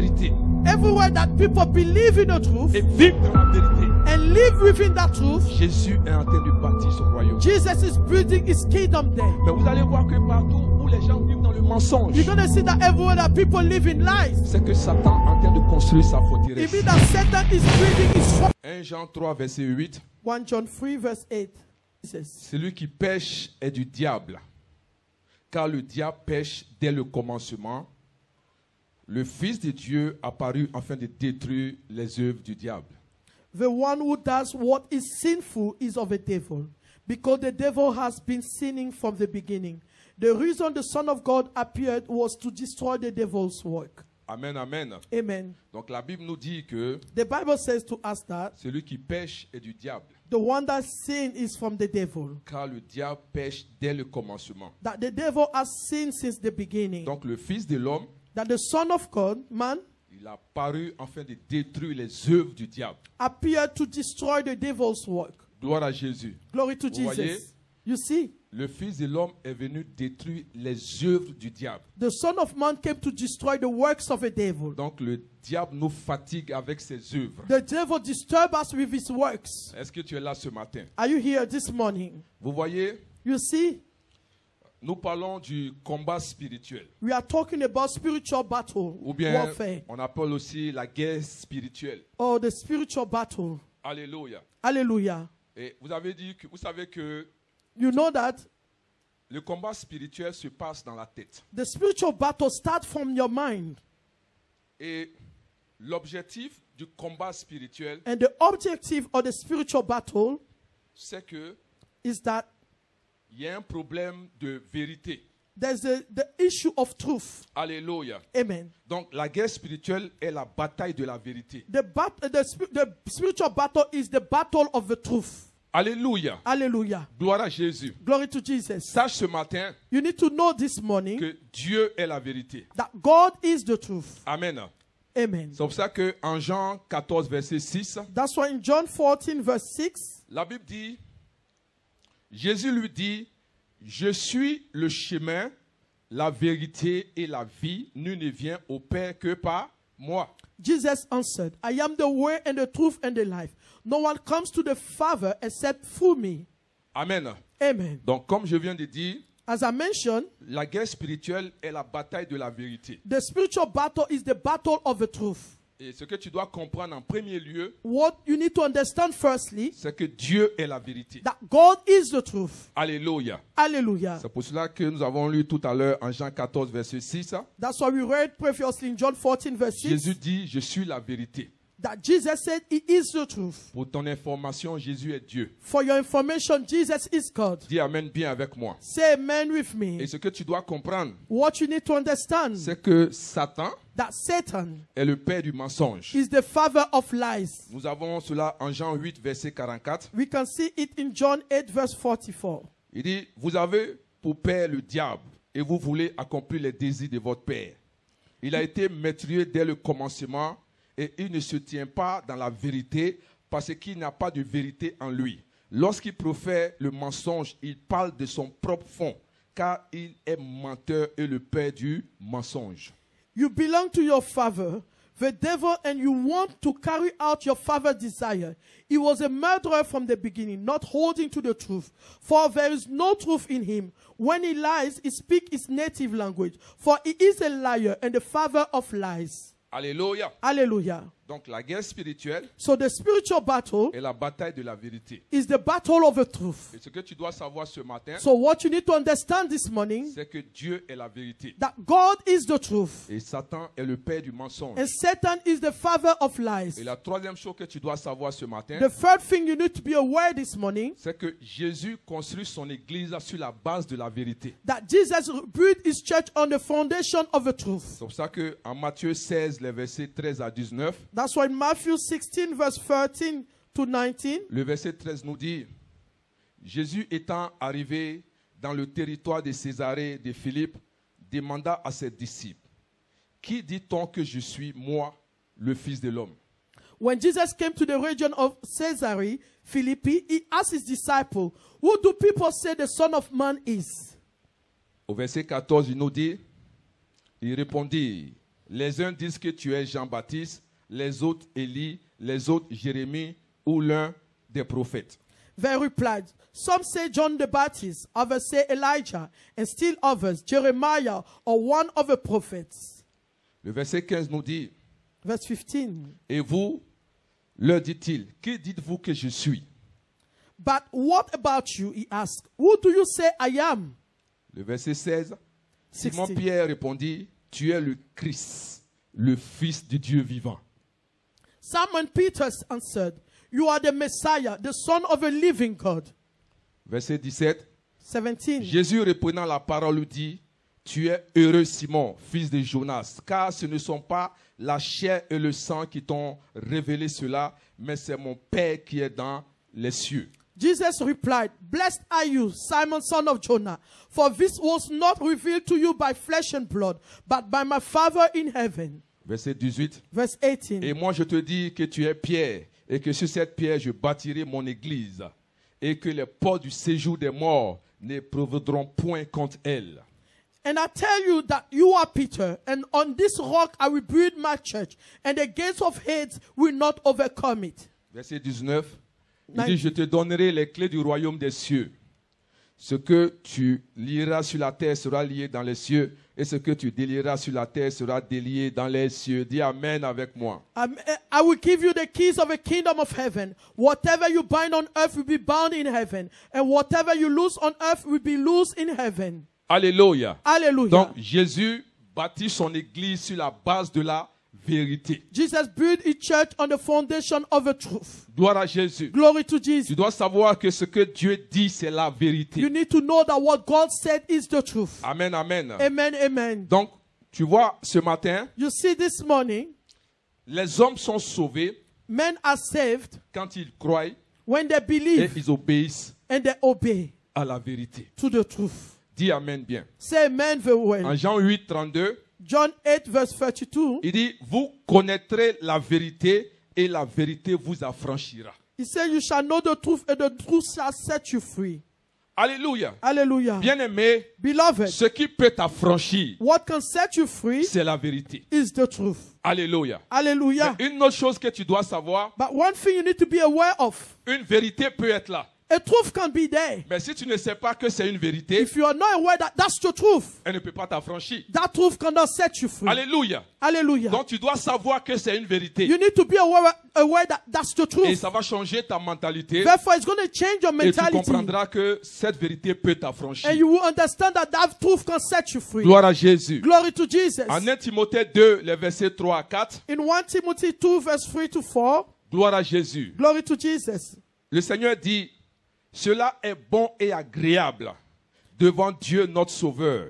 vérité Everywhere that people believe in the truth et vivent dans la vérité, and live within that truth, Jésus est en train de bâtir son royaume. Jesus is building his kingdom there. Mais vous allez voir que partout où les gens vivent dans le mensonge, You're going to see that everywhere that people live in lies, c'est que Satan est en train de construire sa it forteresse. means that Satan is building his fortress. 1 Jean 3, verset 8. 1 John 3 verse 8 says, Celui qui pêche est du diable, car le diable pêche dès le commencement. Le Fils de Dieu apparut afin de détruire les œuvres du diable. the one who does what is sinful is of a devil, because the devil has been sinning from the beginning. The reason the Son of God appeared was to destroy the devil's work. Amen, amen. Amen. Donc la Bible nous dit que The Bible says to us that celui qui pêche est du diable, the one that sin is from the devil, car le diable pêche dès le commencement. that the devil has sinned since the beginning, Donc le Fils de l'homme, that the Son of God, man, il a apparu afin de détruire les œuvres du diable. appeared to destroy the devil's work. Gloire à Jésus. Glory to Vous voyez? Jesus. You see, Le Fils de l'homme est venu détruire les œuvres du diable. the Son of Man came to destroy the works of a devil. Donc le diable nous fatigue avec ses œuvres. The devil disturbs us with his works. Est-ce que tu es là ce matin? Are you here this morning? Vous voyez, You see, nous parlons du combat spirituel. we are talking about spiritual battle, Ou bien warfare, on appelle aussi la guerre spirituelle. or the spiritual battle. Alléluia. Hallelujah. Et vous avez dit que vous savez que You know that le combat spirituel se passe dans la tête. the spiritual battle starts from your mind. Et l'objectif du combat spirituel, And the objective of the spiritual battle c'est que is that il y a un problème de vérité. there's the issue of truth. Alléluia. Amen. Donc la guerre spirituelle est la bataille de la vérité. The spiritual battle is the battle of the truth. Alléluia. Hallelujah. Gloire à Jésus. Glory to Jesus. Sache ce matin You need to know this morning que Dieu est la vérité. that God is the truth. Amen. Amen. C'est pour ça que en Jean 14, verset 6, That's why in John 14 verse 6, la Bible dit, Jésus lui dit, je suis le chemin, la vérité et la vie. Nul ne vient au Père que par moi. Jesus answered, I am the way and the truth and the life. No one comes to the Father except through me. Amen. Amen. Donc, comme je viens de dire, As I mentioned, la guerre spirituelle est la bataille de la vérité. the spiritual battle is the battle of the truth. Et ce que tu dois comprendre en premier lieu, What you need to understand firstly, c'est que Dieu est la vérité. that God is the truth. Alléluia. Hallelujah. C'est pour cela que nous avons lu tout à l'heure en Jean 14, verset 6. That's why we read previously in John 14 verse 6 Jésus dit, je suis la vérité. that Jesus said he is the truth. Pour ton information, Jésus est Dieu. For your information, Jesus is God. Dis Amen bien avec moi. Say amen with Et me. ce que tu dois comprendre, What you need to understand, c'est que Satan that Satan est le père du mensonge. is the father of lies. Nous avons cela en Jean 8, verset 44. We can see it in John 8 verse 44. Il dit, vous avez pour père le diable et vous voulez accomplir les désirs de votre père. Il a été meurtrier dès le commencement et il ne se tient pas dans la vérité parce qu'il n'a pas de vérité en lui. Lorsqu'il profère le mensonge, il parle de son propre fond car il est menteur et le père du mensonge. You belong to your father, the devil, and you want to carry out your father's desire. He was a murderer from the beginning, not holding to the truth. For there is no truth in him. When he lies, he speaks his native language. For he is a liar and the father of lies. Alléluia. Hallelujah. Donc la guerre spirituelle So the spiritual battle est la bataille de la vérité. is the battle of the truth. Et ce que tu dois savoir ce matin, So what you need to understand this morning, c'est que Dieu est la vérité. that God is the truth. Et Satan est le père du mensonge. And Satan is the father of lies. Et la troisième chose que tu dois savoir ce matin, The third thing you need to be aware this morning, c'est que Jésus construit son église sur la base de la vérité. that Jesus built his church on the foundation of the truth. C'est pour ça qu'en Matthieu 16, les versets 13 à 19, That's why in Matthew 16 verse 13 to 19, le verset 13 nous dit, Jésus étant arrivé dans le territoire de Césarée de Philippe, demanda à ses disciples, qui dit-on que je suis, moi, le Fils de l'homme? when Jesus came to the region of Caesarea Philippi, he asked his disciples, who do people say the Son of Man is? Au verset 14, il nous dit, il répondit, Les uns disent que tu es Jean-Baptiste, les autres Élie, les autres Jérémie ou l'un des prophètes. They replied, some say John the Baptist, others say Elijah, and still others Jeremiah or one of the prophets. Le verset 15 nous dit, Verse 15. et vous, leur dit-il, qui dites-vous que je suis? But what about you, he asked. Who do you say I am? Le verset 16, Simon 16. Pierre répondit, tu es le Christ, le Fils du Dieu vivant. Simon Peter answered, you are the Messiah, the Son of a living God. Verset 17, 17. Jésus reprenant la parole dit, tu es heureux Simon, fils de Jonas, car ce ne sont pas la chair et le sang qui t'ont révélé cela, mais c'est mon Père qui est dans les cieux. Jesus replied, blessed are you, Simon, son of Jonah, for this was not revealed to you by flesh and blood, but by my Father in heaven. Verset 18, Verse 18. et moi je te dis que tu es Pierre, et que sur cette pierre je bâtirai mon église, et que les portes du séjour des morts ne prévaudront point contre elle. And I tell you that you are Peter, and on this rock I will build my church, and the gates of Hades will not overcome it. Verset 19, il dit, je te donnerai les clés du royaume des cieux. Ce que tu lieras sur la terre sera lié dans les cieux, et ce que tu délieras sur la terre sera délié dans les cieux. Dis Amen avec moi. I will give you the keys of the kingdom of heaven. Whatever you bind on earth will be bound in heaven, and whatever you loose on earth will be loosed in heaven. Alléluia. Hallelujah. Donc Jésus bâtit son église sur la base de la vérité. Jesus built his church on the foundation of the truth. Gloire à Jésus. Glory to Jesus. Tu dois savoir que ce que Dieu dit, c'est la vérité. You need to know that what God said is the truth. Amen, amen. Amen, amen. Donc, tu vois, ce matin, You see, this morning, les hommes sont sauvés men are saved quand ils croient when they et believe ils obéissent and they obey à la vérité. to the truth. Dis Amen bien. Say amen very well. En Jean 8, 32, John 8, verse 32, il dit, vous connaîtrez la vérité et la vérité vous affranchira. he said, you shall know the truth, and the truth shall set you free. Alléluia. Hallelujah. Bien-aimé, Beloved, ce qui peut t'affranchir, what can set you free c'est la vérité. is the truth. Alléluia. Hallelujah. Mais une autre chose que tu dois savoir, But one thing you need to be aware of, une vérité peut être là. a truth can be there. Mais si tu ne sais pas que c'est une vérité, If you are not aware that that's the truth, elle ne peut pas t'affranchir. that truth cannot set you free. Alléluia. Hallelujah. Donc tu dois savoir que c'est une vérité. You need to be aware that that's the Et truth. ça va changer ta mentalité. Therefore, it's going to change your Et tu mentality. comprendras que cette vérité peut t'affranchir. And you will understand that that truth can set you free. Gloire à Jésus. Glory to Jesus. En 1 Timothée 2, les versets 3 à 4, In 1 Timothy 2, verse 3 to 4, gloire à Jésus. glory to Jesus. Le Seigneur dit, cela est bon et agréable devant Dieu notre Sauveur.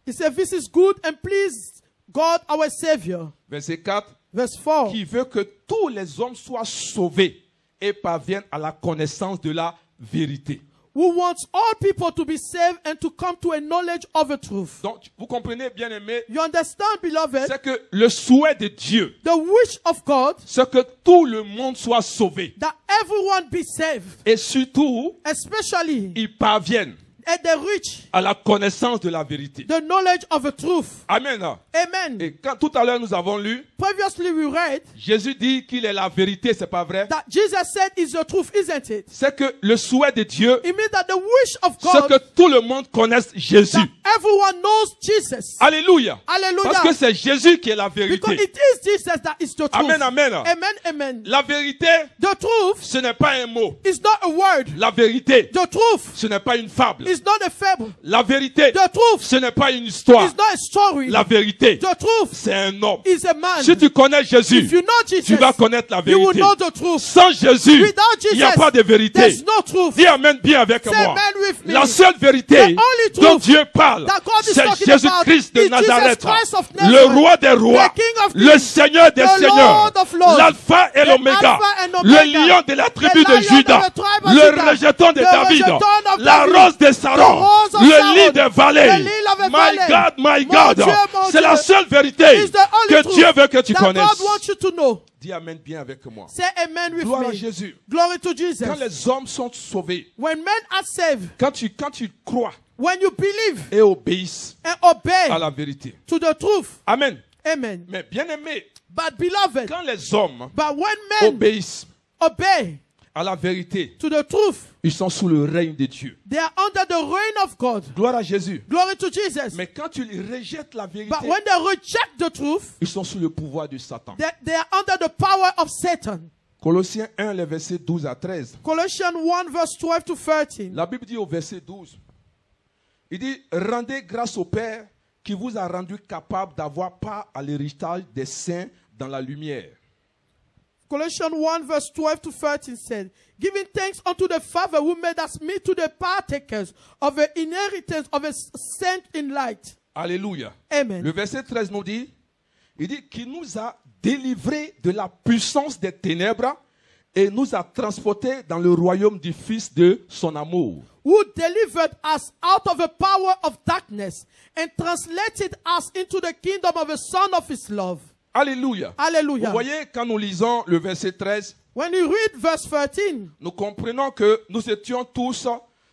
He said, this is good and please God our Savior. Verset 4, Verse 4. qui veut que tous les hommes soient sauvés et parviennent à la connaissance de la vérité. Who wants all people to be saved and to come to a knowledge of the truth. Donc, vous comprenez, bien aimé, You understand, beloved? c'est que le souhait de Dieu, The wish of God c'est que tout le monde soit sauvé. that everyone be saved, Et surtout, especially ils parviennent at the reach à la connaissance de la vérité. the knowledge of the truth. Amen. Amen. Et quand tout à l'heure nous avons lu, Previously we read Jésus dit qu'il est la vérité, c'est pas vrai? that Jesus said is the truth, isn't it? C'est que le souhait de Dieu, It means that the wish of c'est God que tout le monde connaisse Jésus. that everyone knows Jesus. Alléluia. Parce Hallelujah. que c'est Jésus qui est la Because vérité. it is Jesus that is the truth. Amen, amen. Amen, amen. La vérité, The truth ce n'est pas un mot. is not a word. La vérité, The truth ce n'est pas une fable. is not a fable. La vérité, The truth ce n'est pas une histoire. is not a story. La vérité, The truth c'est un homme. is a man. Si tu connais Jésus, If you know Jesus, tu vas connaître la you will vérité. know the truth. Sans Jésus, Without il n'y a Jesus, pas de vérité. there's no truth. Dis Amen bien avec Say moi. amen with me. La seule vérité The only truth dont Dieu parle, that God is c'est talking Jésus-Christ about de is Nazareth, Jesus Christ of le Nazareth, roi des rois, the King of le kings, Seigneur des the seigneurs, Lord of lords, l'alpha et the l'oméga, Alpha and le Omega, lion de la tribu the de lion of Judas, the tribe of le Judah, rejeton de the David, rejeton of la David, rose de the Saron, rose of le Sharon, lit des vallées. the lily of the My valley. God, my Mon God, Dieu, mon c'est la Dieu. seule vérité Is the only que truth Dieu veut que tu that connaisses. God wants you to know. Dis Amen bien avec moi. Say amen with Gloire à me. Jésus. Glory to Jesus. Quand les hommes sont sauvés, When men are saved, quand tu crois when you believe et obéissent and obey à la vérité. to the truth. Amen. Amen. Mais bien aimé, But beloved, quand les hommes but when men obéissent obey à la vérité, to the truth, ils sont sous le règne de Dieu. they are under the reign of God. Gloire à Jésus. Glory to Jesus. Mais quand tu rejettes la vérité, But when they reject the truth, ils sont sous le pouvoir de Satan. they are under the power of Satan. Colossiens 1, les versets 12 à 13. Colossians 1 verse 12 to 13. La Bible dit au verset 12, il dit, rendez grâce au Père qui vous a rendu capable d'avoir part à l'héritage des saints dans la lumière. Colossians 1 verse 12 to 13 said, giving thanks unto the Father who made us meet to the partakers of the inheritance of a saint in light. Alléluia. Amen. Le verset 13 nous dit, il dit qu'il nous a délivrés de la puissance des ténèbres et nous a transportés dans le royaume du Fils de son amour. Who delivered us out of the power of darkness and translated us into the kingdom of the Son of his love. Alléluia. Hallelujah. Vous voyez, quand nous lisons le verset 13, When you read verse 13, nous comprenons que nous étions tous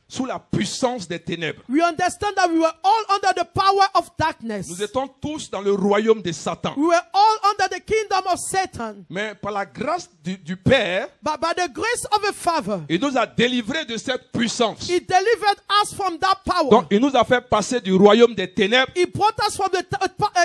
sous la puissance des ténèbres. we understand that we were all under the power of darkness. Nous étions tous dans le royaume de Satan. We were all under the kingdom of Satan. Mais par la grâce du Père, But by the grace of the Father, il nous a délivrés de cette puissance. he delivered us from that power. Donc, il nous a fait passer du royaume des ténèbres He brought us from the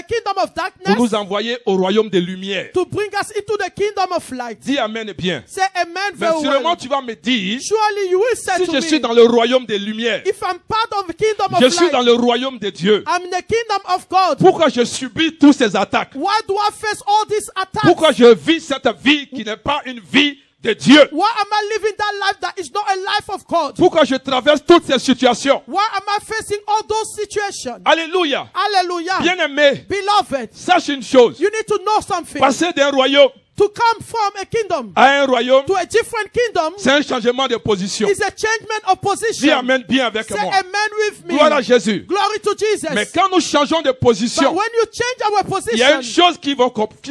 kingdom of pour darkness nous envoyer au royaume des lumières. to bring us into the kingdom of light. Dis Amen bien. Say amen Mais very sûrement well. tu vas me dire, Surely you will say si to je suis me, dans le royaume des lumières, if I'm part of the kingdom of je suis dans light, le royaume de Dieu, I'm in the kingdom of God. pourquoi je subis tous ces attaques? Why do I face all these attacks? Pourquoi je vis cette vie qui n'est pas une vie de Dieu? Why am I living that life that is not a life of God? Pourquoi je traverse toutes ces situations? Why am I facing all those situations? Alléluia. Hallelujah. Bien-aimé, Beloved, sache une chose. you need to know something. Passer d'un royaume To come from a kingdom à un royaume, to a different kingdom c'est un changement de position. is a changement of Dis position. Amen bien avec Say moi. amen with me. Gloire à Jésus. Glory to Jesus. Mais quand nous changeons de But position, when you change our il y a une position, chose qu'il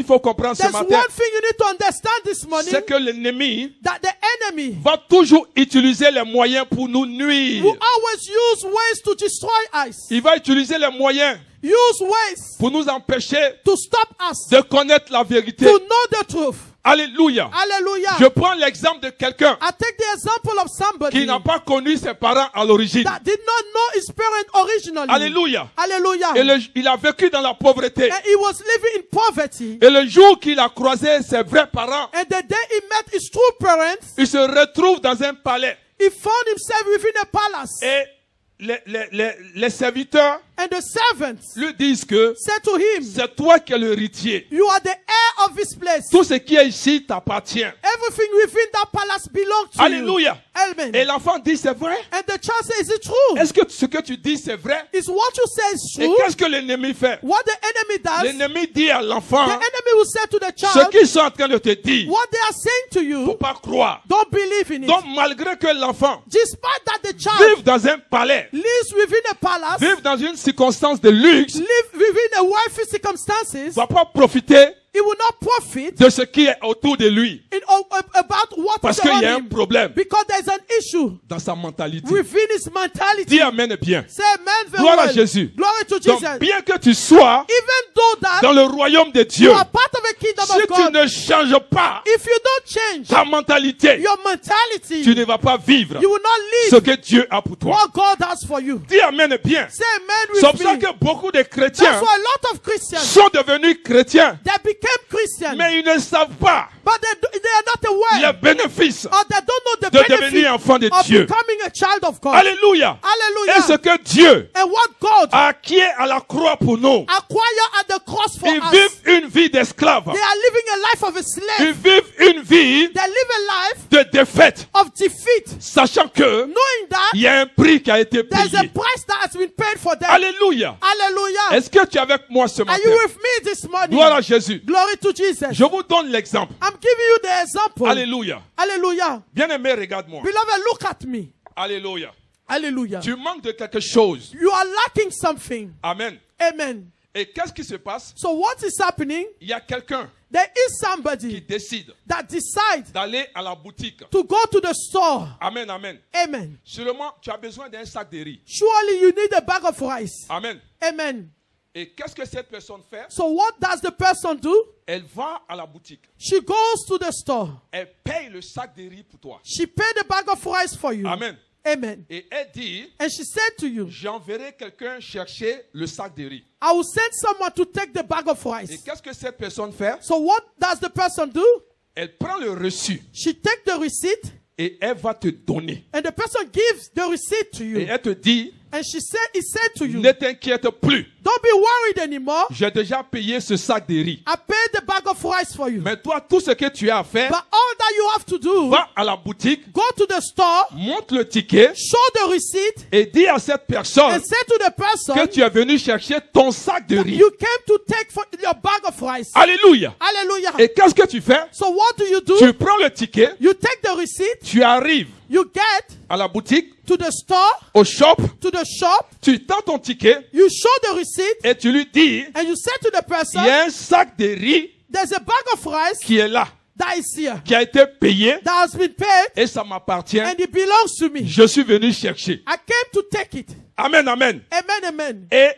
faut comprendre ce there's matin. one thing you need to understand this morning, C'est que l'ennemi that the enemy va toujours utiliser les moyens pour nous nuire. will always use ways to destroy us. Il va utiliser les moyens Use ways pour nous empêcher to stop us, de connaître la vérité. to know the truth. Alléluia. Hallelujah. Je prends l'exemple de quelqu'un I take the example of somebody qui n'a pas connu ses parents à l'origine. that did not know his parent originally. Alléluia. Hallelujah. Et il a vécu dans la pauvreté. And he was living in poverty. Et le jour qu'il a croisé ses vrais parents, And the day he met his true parents, il se retrouve dans un palais. he found himself within a palace. Et les serviteurs And the servants lui disent que said to him, c'est toi qui es l'héritier. you are the heir of this place. Tout ce qui est ici t'appartient. Everything within that palace belongs to Alléluia. you. Amen. Et l'enfant dit c'est vrai. And the child says, is it true? Est-ce que ce que tu dis c'est vrai? Is what you say is Et true? qu'est-ce que l'ennemi fait? What the enemy does, L'ennemi dit à l'enfant, the enemy will say to the ce child, qu'ils sont en train de te dire, what they are saying to faut you, pas croire. don't believe in it. Donc malgré que l'enfant Despite that the child vive dans un palais, lives within a palace, vive dans une circonstance de luxe, live within a wealthy circumstances, va pas profiter he will not profit de ce qui est autour de lui. about what Parce is qu'il around y a un him. problème Because there's an issue dans sa mentalité. within his mentality. Dis Amen bien. Say amen very Gloire à well. Jésus. Glory to Donc Jesus. bien que tu sois Even though that dans le royaume de Dieu, you are part of a kingdom si of tu God, ne changes pas if you don't change ta mentalité, your mentality, tu ne vas pas vivre you will not ce live que Dieu a pour toi. what God has for you. Dis Amen bien. Say amen C'est pour with ça me. que beaucoup de chrétiens That's why a lot of Christians, sont devenus chrétiens, they became Christians, mais ils ne savent pas but they are not aware, les bénéfices or they don't know the de benefit devenir enfant de of Dieu. becoming a child of God. Alléluia. Et ce Hallelujah. que Dieu And what God a acquis à la croix pour nous, acquired at the cross for ils us, vivent une vie d'esclave. they are living a life of a slave. Ils vivent une vie They live a life de défaite, of defeat, sachant que knowing that il y a un prix qui a été there's a payé. price that has been paid for them. Alléluia. Hallelujah. Est-ce que tu es avec moi ce Are matin? you with me this morning? Gloire à Jésus. Glory to Jesus. Je vous donne l'exemple. I'm giving you the example. Alléluia. Hallelujah. Bien-aimé, regarde-moi. Beloved, look at me. Alléluia. Hallelujah. Tu manques de quelque chose. You are lacking something. Amen. Amen. Et qu'est-ce qui se passe? So what is happening? Il y a quelqu'un There is qui somebody décide that decides d'aller à la boutique. to go to the store. Amen, amen. Amen. Seulement, tu as besoin d'un sac de riz. Surely you need a bag of rice. Amen. Amen. Et qu'est-ce que cette personne fait? So what does the person do? Elle va à la boutique. She goes to the store. Elle paye le sac de riz pour toi. She paid the bag of rice for you. Amen. Amen. Et elle dit, And she said to you, j'enverrai quelqu'un chercher le sac de riz. I will send someone to take the bag of Et rice. qu'est-ce que cette personne fait? So what does the person do? Elle prend le reçu She takes the receipt et elle va te donner. and the person gives the receipt to Et you. elle te dit, And he said to you, ne t'inquiète plus. don't be worried anymore. J'ai déjà payé ce sac de riz. I paid the bag of rice for you. Mais toi, tout ce que tu as à faire, But all that you have to do, va à la boutique, go to the store, monte le ticket show the receipt, et dis à cette personne and say to the person, que tu es venu chercher ton sac de riz. you came to take for your bag of rice. Alléluia. Hallelujah. Et qu'est-ce que tu fais? So what do you do? Tu prends le ticket, You take the receipt, tu arrives you get à la boutique, to the store, au shop, to the shop, tu tends ton ticket you show the receipt, et tu lui dis, and you say to the il person, y a un sac de riz there's a bag of rice qui est là, that is here, qui a été payé that has been paid, et ça m'appartient. and it belongs to me. Je suis venu chercher. I came to take it. Amen, amen. Amen, amen. Et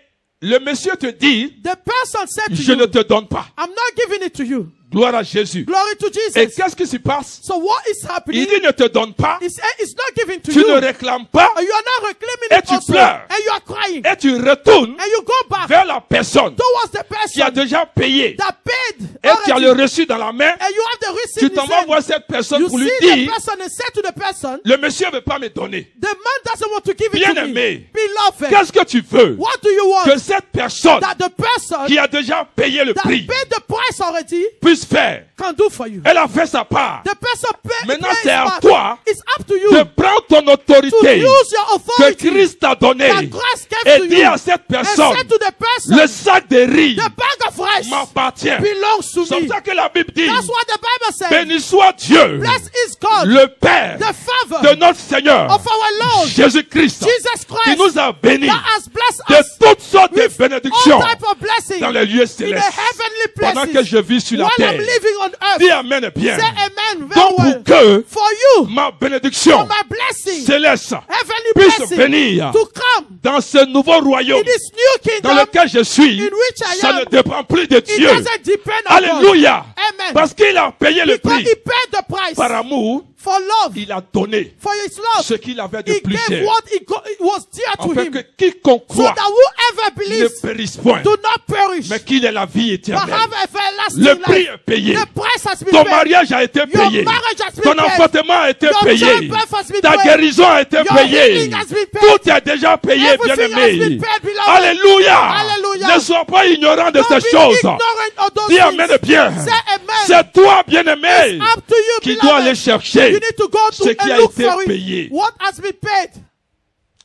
le monsieur te dit, The person said to je ne you, te donne pas. I'm not giving it to you. Gloire à Jésus. Glory to Et Jesus. qu'est-ce qui se passe? So what is Il happening? dit ne te donne pas, It's not giving to tu you. ne réclames pas You are not reclaiming Et it tu also. pleures. And you are crying. et tu retournes And you go back vers la personne towards the qui a person déjà payé that paid et qui a already. le reçu dans la main. And you have the receipt Tu in t'en his vas hand. voir cette personne You pour lui see the dire, person and say to the person, le monsieur ne veut pas me donner. the man doesn't want to give it to me. Bien-aimé, Beloved, qu'est-ce que tu veux? what do you want? Que cette personne That the person qui a déjà payé le that prix paid the price already puisse faire. can do for you. Elle a fait sa part. The person Maintenant, pays c'est à back. toi It's up to you de prendre ton to autorité use your que authority Christ t'a donnée that Christ gave to et dis you à cette and personne, say to the person, le sac de riz the bag of rice m'appartient. belongs to C'est comme me. ça que la Bible dit, That's what the Bible says. béni soit Dieu, Blessed is God, le Père the Father de notre Seigneur, of our Lord, Jésus-Christ, Jesus qui Christ, nous a bénis that has blessed de us toutes sortes de with bénédictions all type of blessings dans les lieux in the célestes. heavenly Pendant que places je vis sur la while I'm terre, living on earth. dis Amen bien. Say amen very Donc well. pour que For you, ma bénédiction for my blessing, céleste heavenly puisse blessing, venir to come dans ce nouveau royaume in this new dans kingdom, lequel je suis, in which I ça am, ne dépend plus de it Dieu. doesn't depend on God. Alléluia. Amen. Parce qu'il a payé le Because prix. he paid the price Par amour, for love, il a donné for his love. ce qu'il avait de He plus gave cher. what it was dear to Afin him, que quiconque so croit that whoever ne believes périsse point, do not perish, mais qu'il ait la vie but éternelle. have everlasting Le prix life. est payé. The price has been Ton paid. mariage a été Your payé. marriage has been Ton paid. enfantement a été Your payé. childbirth has been Ta paid. guérison a été Your payée. healing has been paid. Tout est déjà payé, Everything has bien-aimé. been paid, beloved. Alléluia. Hallelujah. Ne sois pas ignorant de Don't ces be choses. ignorant of those Dis things. amen bien. Say amen. C'est toi, bien-aimé, It's up to you, qui beloved. dois aller chercher You need to go to ce qui and a look été for payé. it. What has been paid?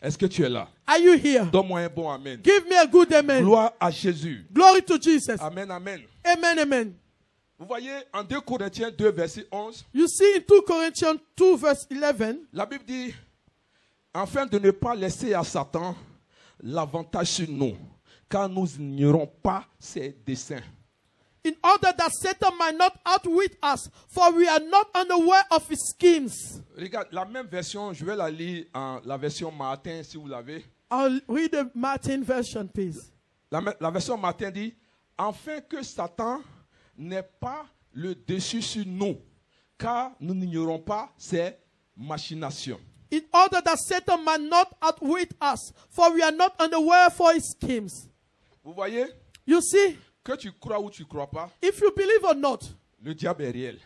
Est-ce que tu es là? Are you here? Donne-moi un bon amen. Give me a good amen. Gloire à Jésus. Glory to Jesus. Amen, amen. Amen, amen. Vous voyez, en 2 Corinthiens 2, verset 11, You see in 2 Corinthians 2 verse 11, la Bible dit, afin de ne pas laisser à Satan l'avantage sur nous, car nous n'ignorons pas ses desseins. in order that Satan might not outwit us, for we are not unaware of his schemes. Regarde, la même version, je vais la lire en la version Martin, si vous l'avez. I'll read the Martin version, please. La version Martin dit, afin que Satan n'ait pas le dessus sur nous, car nous n'ignorons pas ses machinations. In order that Satan might not outwit us, for we are not unaware for his schemes. Vous voyez, You see, que tu crois ou tu ne crois pas, if you believe or not, le diable est réel.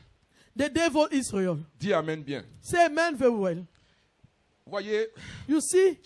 the devil is real. Dis amen bien. Say amen very well. Vous voyez, You see,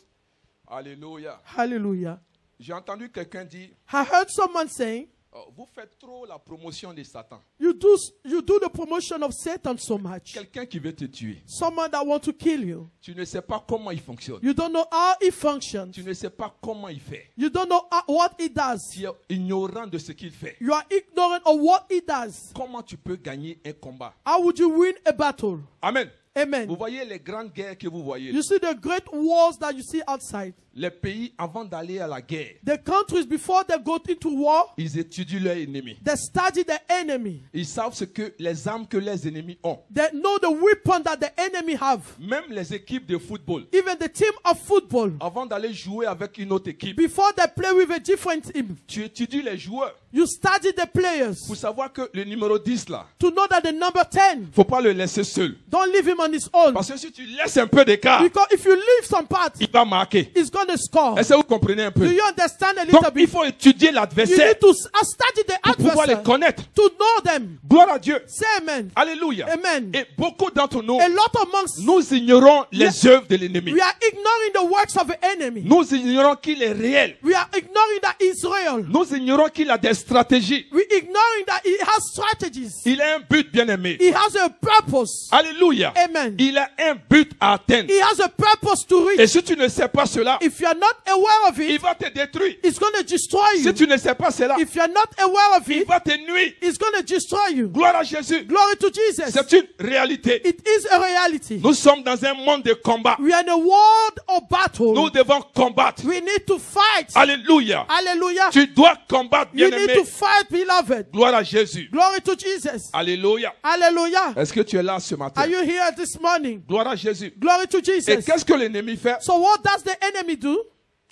alléluia. hallelujah. J'ai entendu quelqu'un dire, I heard someone saying, oh, vous faites trop la promotion de Satan. you do the promotion of Satan so much. Quelqu'un qui veut te tuer. Someone that wants to kill you. Tu ne sais pas comment il fonctionne. You don't know how he functions. Tu ne sais pas comment il fait. You don't know what he does. Tu es ignorant de ce qu'il fait. You are ignorant of what he does. Comment tu peux gagner un combat? How would you win a battle? Amen. Amen. Vous voyez les grandes guerres que vous voyez. You see the great wars that you see outside. les pays, avant d'aller à la guerre, The countries, before they go into war, ils étudient leurs ennemis. they study the enemy. Ils savent ce que les armes que les ennemis ont. They know the weapon that the enemy have. Même les équipes de football, Even the team of football, avant d'aller jouer avec une autre équipe, before they play with a different team, tu étudies les joueurs you study the players pour savoir que le numéro 10 là, to know that the number 10, faut pas le laisser seul. don't leave him on his own. Parce que si tu laisses un peu d'écart, Because if you leave some part, il va marquer. he's going to score. Est-ce que vous comprenez un Do peu? you understand a little Donc il bit? faut étudier You l'adversaire need to study the pour pouvoir les adversary connaître. to know them. Gloire à Dieu. Say amen. Alléluia. Amen. Et beaucoup d'entre nous, A lot amongst nous ignorons les œuvres de l'ennemi. we are ignoring the works of the enemy. Nous ignorons qu'il est réel. We are ignoring that Israel. Nous ignorons qu'il a des stratégies. We ignoring that he has strategies. Il a un but, bien aimé. He has a purpose. Alléluia. Amen. Il a un but à atteindre. He has a purpose to Et reach. si tu ne sais pas cela, If you are not aware of il it, va te détruire. it's going to destroy Si you. tu ne sais pas cela, If you are not aware of il it, va te nuire. it's going to destroy you. Gloire à Jésus. Glory to Jesus. C'est une réalité. It is a reality. Nous sommes dans un monde de combat. We are in a world of Nous battle. devons combattre. We need to fight. Alléluia. Hallelujah. Tu dois combattre, You bien need aimé. to fight, beloved. Gloire à Jésus. Glory to Jesus. Alléluia. Hallelujah. Est-ce que tu es là ce matin? Are you here this morning? Gloire à Jésus. Glory to Et Jesus. qu'est-ce que l'ennemi fait? So what does the enemy do?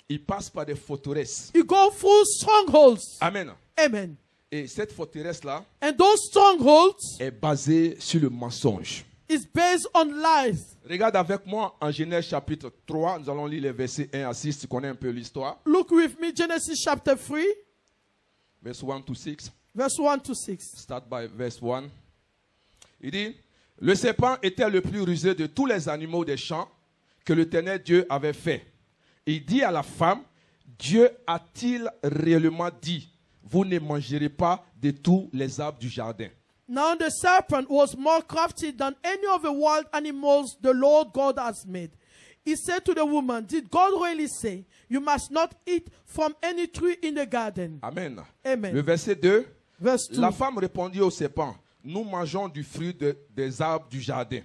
Il passe par des forteresses. You go through strongholds. Amen. Amen. Et cette forteresse-là And those strongholds est basée sur le mensonge. is based on lies. Regarde avec moi en Genèse chapitre 3. Nous allons lire les versets 1 à 6. Tu connais un peu l'histoire. Look with me, Genesis chapter 3, Verse 1 to 6. verse 1 to 6. Start by verse 1. Il dit, le serpent était le plus rusé de tous les animaux des champs que l'Éternel Dieu avait fait. Il dit à la femme, Dieu a-t-il réellement dit, vous ne mangerez pas de tous les arbres du jardin? Now the serpent was more crafty than any of the wild animals the Lord God has made. He said to the woman, did God really say, you must not eat from any tree in the garden? Amen. Amen. Le verset 2. Verse 2. La femme répondit au serpent, nous mangeons du fruit des arbres du jardin.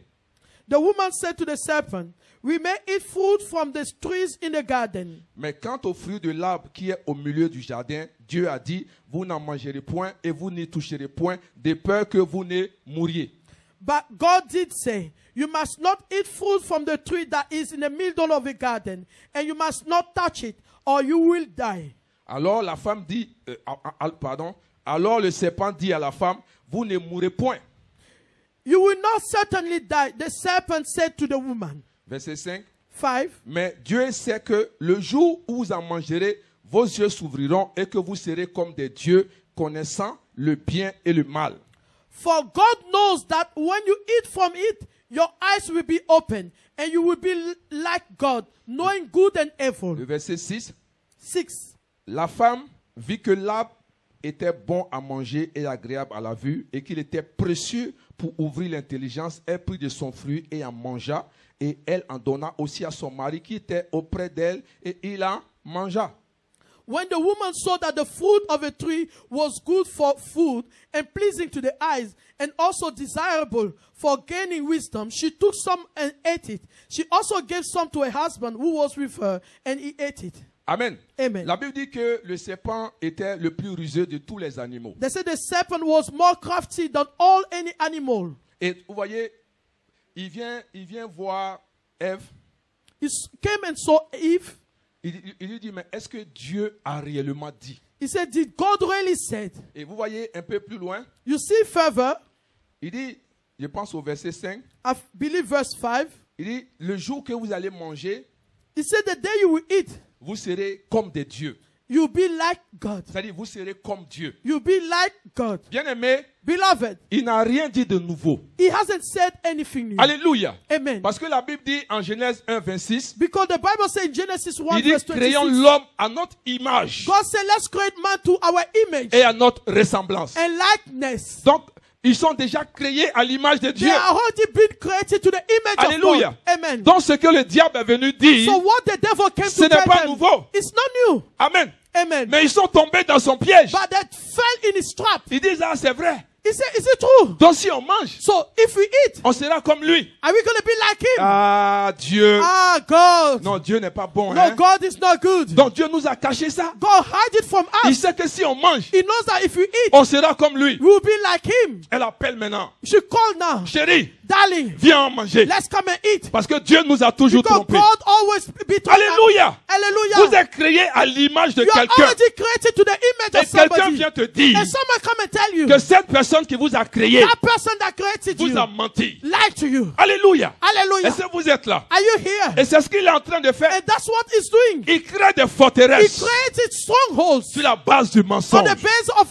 The woman said to the serpent, we may eat fruit from the trees in the garden. Mais quant au fruit de l'arbre qui est au milieu du jardin, Dieu a dit, vous n'en mangerez point et vous n'y toucherez point, de peur que vous ne mouriez. But God did say, you must not eat fruit from the tree that is in the middle of the garden, and you must not touch it, or you will die. Alors la femme dit, alors le serpent dit à la femme, vous ne mourrez point. You will not certainly die, the serpent said to the woman. Verset 5. 5. Mais Dieu sait que le jour où vous en mangerez, vos yeux s'ouvriront et que vous serez comme des dieux, connaissant le bien et le mal. For God knows that when you eat from it, your eyes will be open, and you will be like God, knowing good and evil. Le verset 6. 6. La femme vit que l'arbre était bon à manger et agréable à la vue, et qu'il était précieux pour ouvrir l'intelligence. Elle prit de son fruit et en mangea, et elle en donna aussi à son mari qui était auprès d'elle, et il en mangea. When the woman saw that the fruit of a tree was good for food and pleasing to the eyes and also desirable for gaining wisdom, she took some and ate it. She also gave some to her husband who was with her, and he ate it. Amen. Amen. La Bible dit que le serpent était le plus rusé de tous les animaux. They said the serpent was more crafty than all any animal. Et vous voyez, il vient voir Ève. He came and saw Eve. Il lui dit, mais est-ce que Dieu a réellement dit? He said, did God really said? Et vous voyez un peu plus loin, You see further, il dit, je pense au verset 5, I believe verse 5. il dit, le jour que vous allez manger, He said the day you will eat, vous serez comme des dieux. you'll be like God. C'est-à-dire, vous serez comme Dieu. You'll be like God. Bien-aimé, Beloved, il n'a rien dit de nouveau. he hasn't said anything new. Alléluia. Amen. Parce que la Bible dit en Genèse 1, 26, Because the Bible says in Genesis 1 il dit, verse créons 26, l'homme à notre image God said, let's create man to our image et à notre ressemblance. and likeness. Donc, ils sont déjà créés à l'image de Dieu. They are already been created to the image Alléluia. of God. Amen. Donc, ce que le diable est venu dire, So what the devil came ce to n'est tell pas them, nouveau. it's not new. Amen. Amen. Mais ils sont tombés dans son piège. But that fell in his trap. Ils disent, ah, c'est vrai. He said, is it true? Donc si on mange, So if we eat, on sera comme lui. are we going to be like him? Ah, Dieu. Ah, God. Non, Dieu n'est pas bon. No, Hein? God is not good. Donc Dieu nous a caché ça. God hide it from Il us. sait que si on mange, He knows that if we eat, on sera comme lui. we will be like him. Elle appelle maintenant. She called now. Chérie, Darling, viens manger. let's come and eat. Parce que Dieu nous a toujours Because trompés. God always be told. Alléluia. Vous Hallelujah. êtes créé à l'image de You are quelqu'un. already created to the image Et of quelqu'un somebody. vient te dire And someone come and tell you que cette personne qui vous a créé that person that created vous you a menti. lied to you. Alléluia. Hallelujah. Est-ce que vous êtes là? Are you here? Et c'est ce qu'il est en train de faire. And that's what he's doing. Il crée des He forteresses created strongholds sur la base du on mensonge. the base of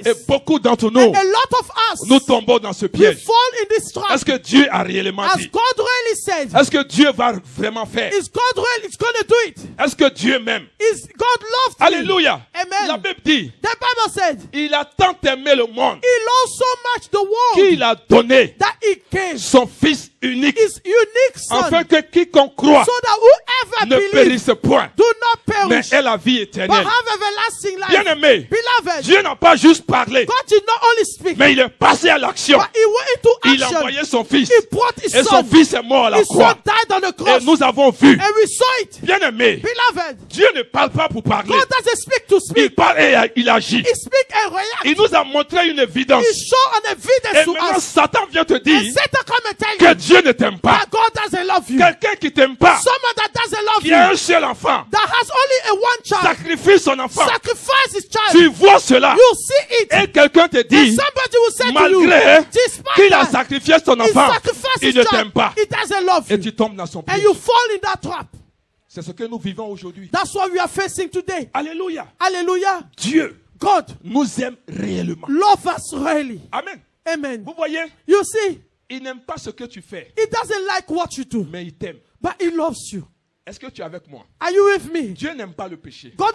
Et lies. beaucoup d'entre And nous, a lot of us, nous tombons dans ce we piège. fall in this trap. Est-ce que Dieu a réellement As dit? God really said, Est-ce que Dieu va vraiment faire? is God really is going to do it? Est-ce que Dieu m'aime? Is God loved me? Alléluia. Amen. La Bible dit, The Bible said, il a tant aimé le monde He loved so much the world qu'il a donné that He gave son Fils unique, His unique Son, afin que quiconque croit so that whoever ne believes périsse point, do not mais perish, ait la vie but éternelle. have everlasting life. Bien-aimé, Beloved, Dieu n'a pas juste parlé, God did not only speak, mais il est passé à l'action. but He went into Il a action. envoyé son Fils. He brought His Et son Son. Fils est mort à la His Son croix. died on the Et cross. nous avons vu. And we saw it. Bien-aimé, Beloved, Dieu ne parle pas pour parler. God doesn't speak to Il speak. parle et il agit. He speaks and reacts. Il nous a montré une évidence. He showed an evidence Et to maintenant, us. Satan vient te And dire Satan come and tell que you Dieu ne t'aime pas. that God doesn't love you. Quelqu'un qui t'aime pas, Someone that doesn't love qui a un you, seul enfant, that has only a one child, sacrifie son enfant. sacrifice his child. Tu vois cela. You see it. Et quelqu'un te And dit, somebody will say to malgré you, despite qu'il a that, sacrifié son he enfant, sacrificed il his ne child. t'aime pas. He doesn't love Et you. tu tombes dans son And piège. you fall in that trap. C'est ce que nous vivons aujourd'hui. That's what we are facing today. Alléluia. Hallelujah. Dieu God nous aime réellement. love us really. Amen. Amen. Vous voyez, You see, il n'aime pas ce que tu fais, He doesn't like what you do, mais il t'aime. but He loves you. Est-ce que tu es avec moi? Are you with me? Dieu n'aime pas le péché. God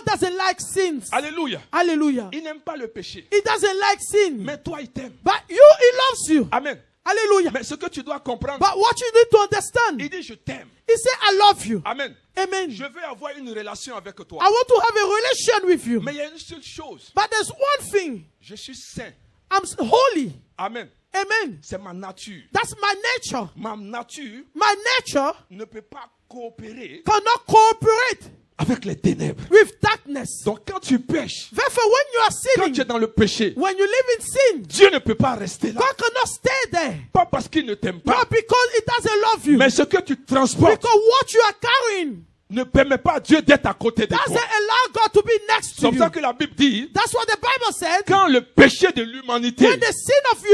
doesn't like sins. Alléluia. Hallelujah. Il n'aime pas le péché. He doesn't like sin. Mais toi, il t'aime. But you, He loves you. Amen. Hallelujah. Mais ce que tu dois comprendre, But what you need to understand, il dit je t'aime. He said, I love you. Amen. Amen. Je veux avoir une relation avec toi. I want to have a relation with you. Mais il y a une seule chose. But there's one thing. Je suis saint. I'm holy. Amen. Amen. C'est ma nature. That's my nature. Ma nature My nature ne peut pas coopérer cannot cooperate avec les ténèbres. with darkness. Donc quand tu pêches, Therefore, when you are quand tu es sinning, dans le péché, when you live in sin, Dieu ne peut pas rester là. God cannot stay there. Pas parce qu'il ne t'aime pas, Not because He doesn't love you. mais ce que tu transportes Because what you are carrying ne permet pas à Dieu d'être à côté de doesn't toi. allow God to be next C'est to pour ça you. que la Bible dit, That's what the Bible said. quand le péché de l'humanité When the sin of est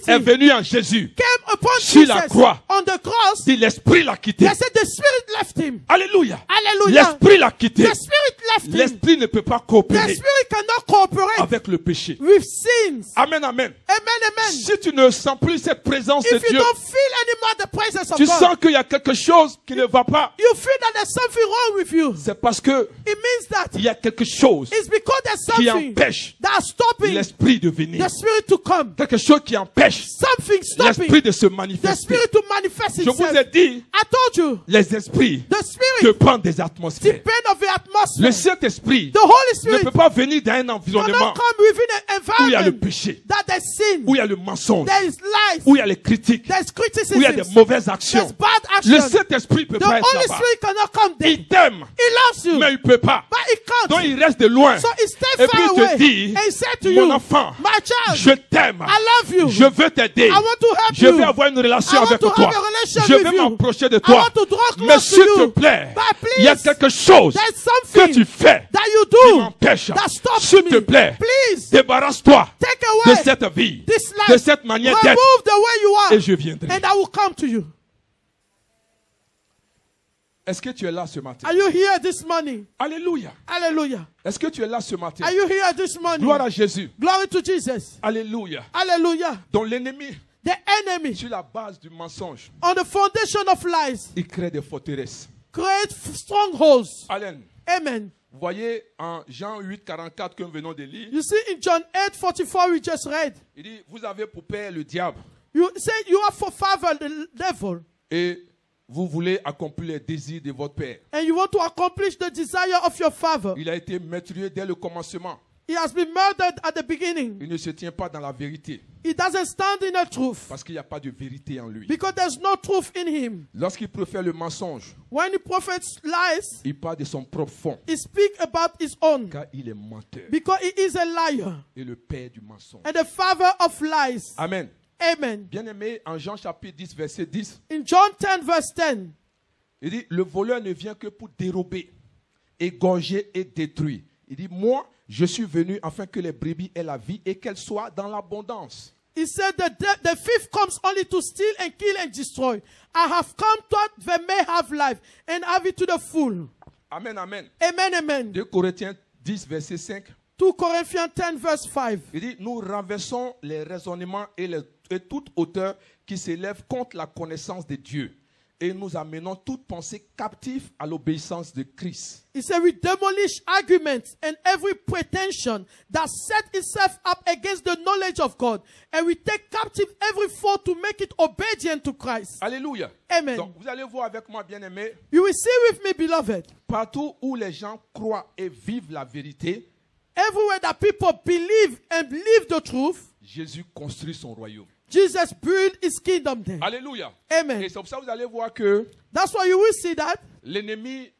humanity venu en Jésus, came upon sur la Jesus croix, on the cross, dit l'Esprit l'a quitté. they said the Spirit left Him. Alléluia. Hallelujah. L'Esprit l'a quitté. The Spirit left Him. L'Esprit ne peut pas The coopérer Spirit cannot cooperate avec le péché. with sins. Amen, amen. Amen, amen. Si tu ne sens plus cette présence de If you Dieu, don't feel anymore the presence of tu God, sens qu'il y a quelque chose qui ne va pas, you feel that there's something wrong with you. c'est parce que It means that il y a quelque chose it's because there's qui something empêche that's stopping l'Esprit de venir. the Spirit to come. Quelque chose qui empêche Something stopping l'Esprit de se the manifester. Spirit to manifest Je vous itself. ai dit, I told you, les esprits the Spirit dépendent des atmosphères. depends of the atmosphere. Le Saint-Esprit The Holy ne Spirit peut pas venir dans un environnement cannot come within an où il y a le environment péché, that there's sin, où il y a le mensonge, there is lies, où il y a les critiques, there's où il y a des criticism, mauvaises actions. there's bad Le action. Saint-Esprit ne peut The pas être Holy là-bas. Spirit cannot come there. Il t'aime, He loves you, mais il ne peut pas. but He can't. Donc il reste de loin. So He stays Et puis far il away. te dit, And He said to mon you, enfant, my child, je t'aime. I love you. Je veux t'aider. I want to help Je you. veux avoir une relation I want avec to toi. have a relation Je with veux you. m'approcher de I toi. want to draw Mais close to s'il te you. plaît, But please, il y a quelque chose there's que something tu fais that you qui do m'empêche. that stops S'il te me. plaît, Please, débarrasse-toi take de away cette vie, this de life. cette manière d'être, Remove the way you are, et je viendrai. and I will come to you. Est-ce que tu es là ce matin? Are you here this morning? Alléluia. Hallelujah. Est-ce que tu es là ce matin? Are you here this morning? Gloire à Jésus. Glory to Jesus. Alléluia. Hallelujah. Donc l'ennemi, The enemy, sur la base du mensonge, on the foundation of lies, il crée des forteresses. create strongholds. Amen. Amen. Vous voyez en Jean 8, 44 que nous venons de lire, You see in John 8:44 we just read, il dit, vous avez pour père le diable you say you are for father the devil, et vous voulez accomplir les désirs de votre père. and you want to accomplish the desire of your father. Il a été maîtrisé dès le commencement. He has been murdered at the beginning. Il ne se tient pas dans la vérité He doesn't stand in the truth parce qu'il n'y a pas de vérité en lui. because there's no truth in him. Lorsqu'il profère le mensonge, When the prophet lies, il parle de son propre fond he speaks about his own car il est menteur because he is a liar et le père du mensonge. and the father of lies. Amen. Amen. Bien-aimé, en Jean chapitre 10, verset 10, In John 10 verse 10, il dit, le voleur ne vient que pour dérober, égorger et détruire. Il dit, moi, je suis venu afin que les brebis aient la vie et qu'elles soient dans l'abondance. he said that the thief comes only to steal and kill and destroy. I have come that they may have life and have it to the full. Amen, amen. Amen, amen. 2 Corinthiens 10, verset 5. 2 Corinthians 10 verse 5. Il dit, nous renversons les raisonnements et toute hauteur qui s'élève contre la connaissance de Dieu. Et nous amenons toute pensée captive à l'obéissance de Christ. He said, we demolish arguments and every pretension that set itself up against the knowledge of God. And we take captive every thought to make it obedient to Christ. Alléluia. Amen. Donc, vous allez voir avec moi, bien-aimé, You will see with me, beloved, partout où les gens croient et vivent la vérité, everywhere that people believe and live the truth, Jésus construit son royaume. Jesus built his kingdom there. Alléluia. Amen. Et c'est pour ça que vous allez voir que That's why you will see that l'ennemi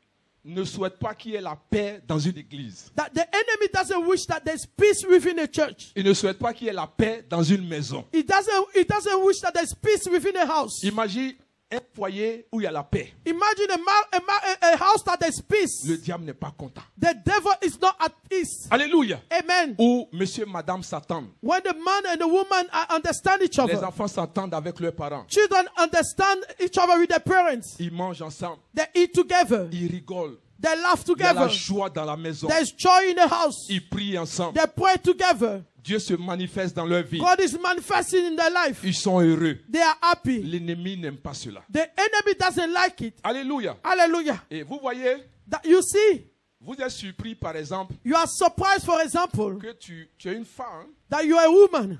ne souhaite pas qu'il y ait la paix dans une église. the enemy doesn't wish that there's peace within a church. Il ne souhaite pas qu'il y ait la paix dans une maison. He doesn't wish that there's peace within a house. Imagine un foyer où il y a la paix. Imagine a house that there's peace. Le diable n'est pas content. The devil is not at peace. Alléluia. Amen. Où monsieur, madame s'attendent. When the man and the woman understand each Les other, enfants s'entendent avec leurs parents. children understand each other with their parents. Ils mangent ensemble. They eat together. Ils rigolent. They laugh Il y a la together. joie dans la maison. There's joy in the house. Ils prient ensemble. They pray together. Dieu se manifeste dans leur vie. God is manifesting in their life. Ils sont heureux. They are happy. L'ennemi n'aime pas cela. The enemy doesn't like it. Alléluia. Hallelujah. Et vous voyez, That you see, vous êtes surpris par exemple you are surprised, for example, que tu es une femme, that you are a woman.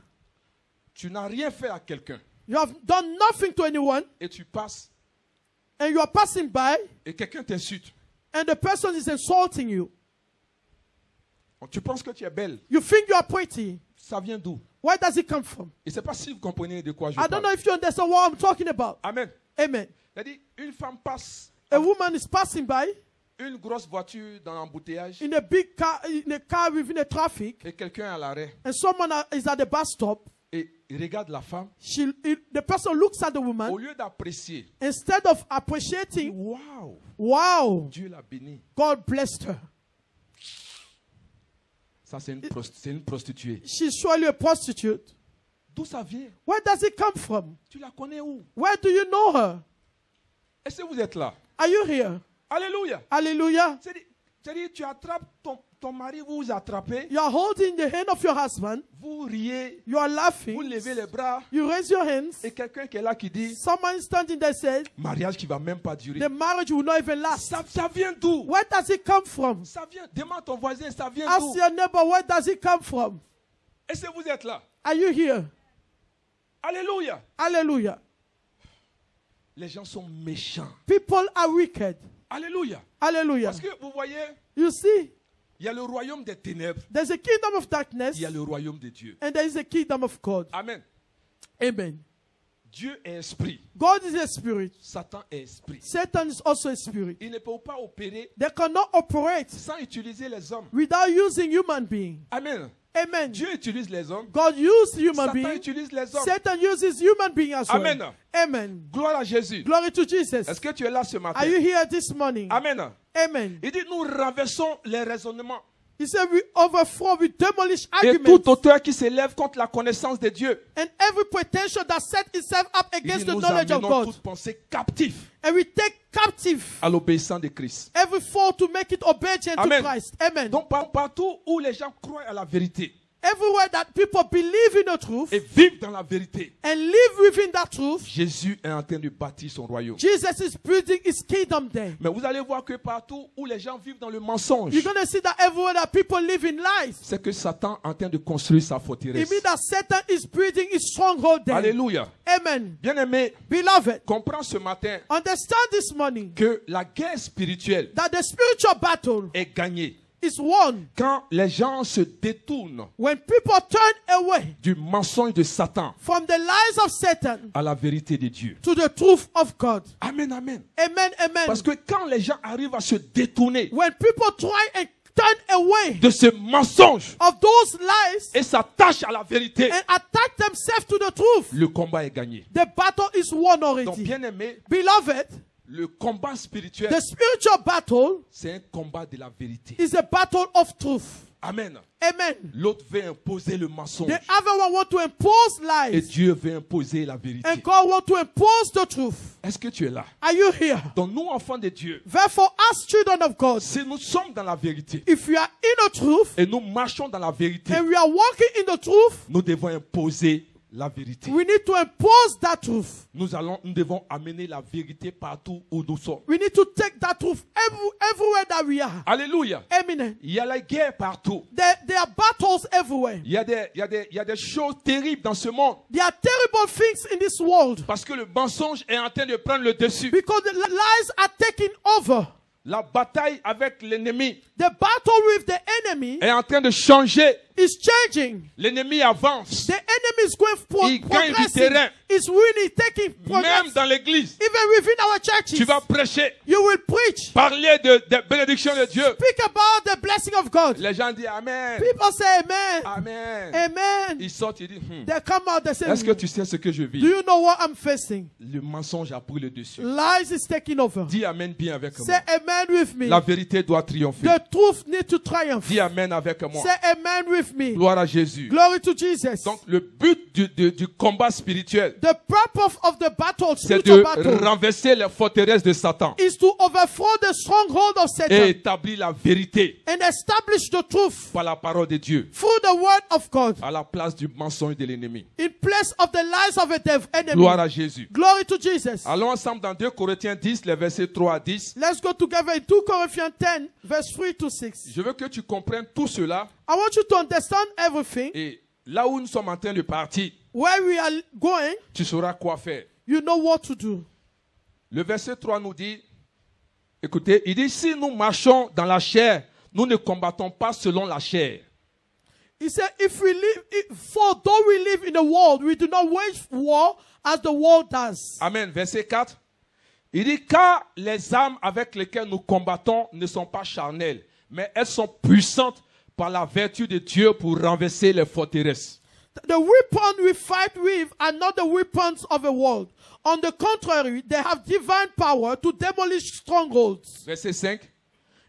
tu n'as rien fait à quelqu'un You have done nothing to anyone, et tu passes and you are passing by, et quelqu'un t'insulte. and the person is insulting you. Tu penses que tu es belle. You think you are pretty. Ça vient d'où? Where does it come from? Je ne sais pas si vous comprenez de quoi je I don't parle. know if you understand what I'm talking about. Amen. Amen. C'est-à-dire, une femme passe A woman is passing by une grosse voiture dans l'embouteillage in a big car, in a car within a traffic, et quelqu'un est à l'arrêt and someone is at the bus stop. et il regarde la femme. The person looks at the Au woman. lieu d'apprécier, Instead of appreciating, waouh, wow, Dieu l'a bénie. God blessed her. Ça, c'est une prostituée. She's surely a prostitute. D'où ça vient? Where does it come from? Tu la connais où? Where do you know her? Est-ce que vous êtes là? Are you here? Alléluia. Hallelujah. C'est-à-dire, tu attrapes ton mari, vous vous attrapez, You are holding the hand of your husband. vous riez, You are vous laughing. levez les bras You raise your hands. et quelqu'un qui est là qui dit, Someone is standing there says, mariage qui va même pas durer. the marriage will not even last. Ça vient d'où? Where does it come from? Ça vient, demande ton voisin, ça vient Ask d'où? your neighbor, where does it come from? Est-ce que vous êtes là? Are you here? Alléluia. Hallelujah. Les gens sont méchants. People are wicked. Alléluia. Hallelujah. Parce que vous voyez, You see, il y a le royaume des ténèbres, there's a kingdom of darkness il y a le royaume de Dieu. and there is a kingdom of God. Amen. Amen. Dieu est esprit. God is a spirit. Satan est esprit. Satan is also a spirit. Il ne peut pas opérer They cannot operate sans utiliser les hommes. without using human being. Amen. Amen. Dieu utilise les hommes. God used human Satan being. utilise les hommes. Satan uses human being as well. Amen. Amen. Gloire à Jésus. Glory to Jesus. Est-ce que tu es là ce matin? Are you here this morning? Amen. Amen. Il dit, nous renversons les raisonnements He said we overthrow, we demolish et arguments tout auteur qui s'élève contre la connaissance de Dieu. and every pretension that set itself up Il against dit, the nous knowledge of amenons God. toute pensée captive And we take captive à l'obéissance de Christ. every thought to make it obedient Amen. to Christ. Amen. Donc partout où les gens croient à la vérité Everywhere that people believe in the truth et vivent dans la vérité, and live within that truth, Jésus est en train de bâtir son royaume. Jesus is building his kingdom there. Mais vous allez voir que partout où les gens vivent dans le mensonge, You're going to see that everywhere that people live in lies, c'est que Satan est en train de construire sa it forteresse. means that Satan is building his stronghold there. Alléluia. Amen. Bien-aimé, Beloved, comprends ce matin understand this morning que la guerre spirituelle that the spiritual battle est gagnée is won quand les gens se détournent when people turn away du mensonge de Satan from the lies of Satan à la vérité de Dieu. to the truth of God. Amen, amen. Amen, amen. Parce que quand les gens arrivent à se détourner When people try and turn away de ce mensonge of those lies et s'attachent à la vérité, and attach themselves to the truth, le combat est gagné. the battle is won Donc, already. bien-aimé, Beloved, le combat spirituel, the spiritual battle c'est un combat de la vérité. is a battle of truth. Amen. Amen. L'autre veut imposer le mensonge The other one want to impose et lies, Dieu veut imposer la vérité. and God want to impose the truth. Est-ce que tu es là? Are you here? Donc nous, enfants de Dieu, Therefore, as children of God, si nous sommes dans la vérité if we are in the truth et nous marchons dans la vérité, and we are walking in the truth, nous devons imposer la vérité. we need to impose that truth. Nous devons amener la vérité partout où nous sommes. We need to take that truth everywhere that we are. Alléluia. Amen. Il y a la guerre partout. There are battles everywhere. Il y a des choses terribles dans ce monde. There are terrible things in this world Parce que le mensonge est en train de prendre le dessus. because the lies are taking over. La bataille avec l'ennemi The battle with the enemy est en train de changer. is changing. L'ennemi avance. The enemy is going Il gagne du progressing. terrain. Is really taking Même progress. dans l'église, Even within our churches, tu vas prêcher, you will preach. parler de bénédiction de Dieu. Speak about the blessing of God. Les gens disent Amen. People say amen. Amen. Amen. Ils sortent, ils disent They come out, they say, Est-ce que tu sais ce que je do vis? you know what I'm facing? Le mensonge a pris le dessus. Lies is taking over. Dis Amen bien avec Say moi. amen with me. La vérité doit triompher. The truth need to triumph. Dis Amen avec moi. Say amen with me. Gloire à Jésus. Glory to Jesus. Donc le but du combat spirituel, The purpose of the battle, c'est spiritual de battle, renverser les forteresses de Satan is to overthrow the stronghold of et Satan établir la vérité and establish the truth par la parole de Dieu through the word of God à la place du mensonge de l'ennemi. in place of the lies of the enemy. Gloire à Jésus. Glory to Jesus. Allons ensemble dans 2 Corinthiens 10, les versets 3 à 10. Let's go together in 2 Corinthians 10, verse 3 to 6. Je veux que tu comprennes tout cela I want you to understand everything. et là où nous sommes en train de partir, Where we are going, tu sauras quoi faire. you know what to do. Le verset 3 nous dit, écoutez, il dit, si nous marchons dans la chair, nous ne combattons pas selon la chair. He said, for though we live in the world, we do not wage war as the world does. Amen. Verset 4. Il dit, car les armes avec lesquelles nous combattons ne sont pas charnelles, mais elles sont puissantes par la vertu de Dieu pour renverser les forteresses. The weapons we fight with are not the weapons of the world. On the contrary, they have divine power to demolish strongholds. Verset 5.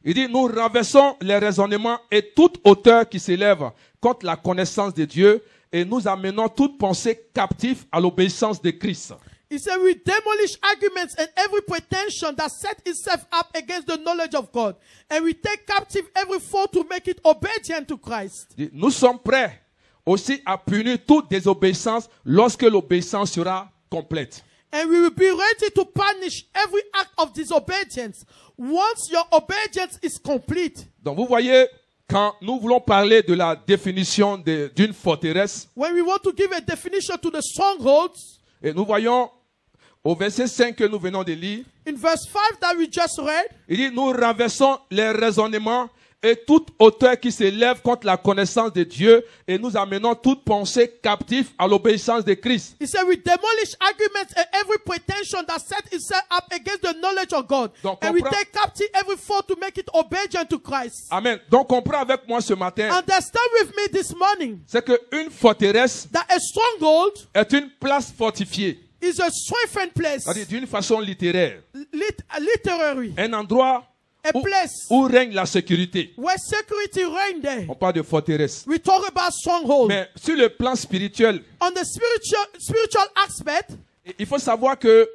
Il dit, nous renversons les raisonnements et toute hauteur qui s'élève contre la connaissance de Dieu et nous amenons toute pensée captive à l'obéissance de Christ. He said, we demolish arguments and every pretension that set itself up against the knowledge of God. And we take captive every thought to make it obedient to Christ. Il dit, nous sommes prêts aussi à punir toute désobéissance lorsque l'obéissance sera complète. And we will be ready to punish every act of disobedience once your obedience is complete. Donc vous voyez, quand nous voulons parler de la définition d'une forteresse, When we want to give a definition to the strongholds, et nous voyons au verset 5 que nous venons de lire, in verse 5 that we just read, il dit, nous renversons les raisonnements et toute hauteur qui s'élève contre la connaissance de Dieu et nous amenons toute pensée captive à l'obéissance de Christ. he said, we demolish arguments and every pretension that set itself up against the knowledge of God. Donc, And we comprends- take captive every thought to make it obedient to Christ. Amen. Donc comprends avec moi ce matin, Understand with me this morning c'est qu'une forteresse that a stronghold est une place fortifiée, is a strengthened place, c'est-à-dire d'une façon littéraire, literary, un endroit a place où règne la sécurité. where security reign there. On parle de forteresse. We talk about stronghold. Mais sur le plan spirituel, On the spiritual aspect, il faut savoir que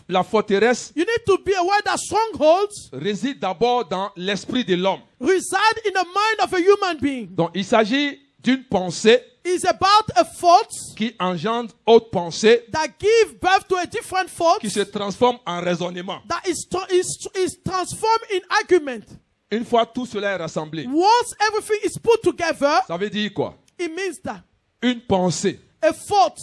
la forteresse you need to be aware that strongholds réside d'abord dans l'esprit de l'homme. reside in the mind of a human being. Donc il s'agit d'une pensée It's about a thought qui engendre autre pensée that give birth to a different thought qui se transforme en raisonnement. that is transformed in argument. Une fois tout cela est rassemblé, Once everything is put together, ça veut dire quoi? it means that Une pensée a thought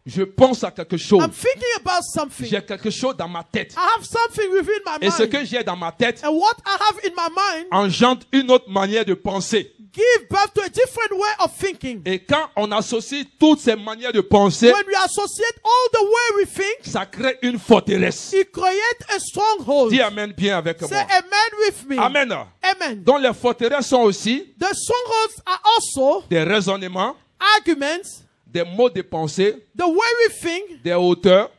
Je pense à quelque chose. I'm thinking about something. J'ai quelque chose dans ma tête. I have something within my Et ce mind. que j'ai dans ma tête And what I have in my mind engendre une autre manière de penser. give birth to a different way of thinking. Et quand on associe toutes ces manières de penser, When we associate all the way we think, ça crée une forteresse. it creates a stronghold. Dis Amen bien avec Say moi. amen with me. Amen. Amen. Donc les forteresses sont aussi The strongholds are also des raisonnements, arguments, des modes de pensée, the way we think, des hauteurs,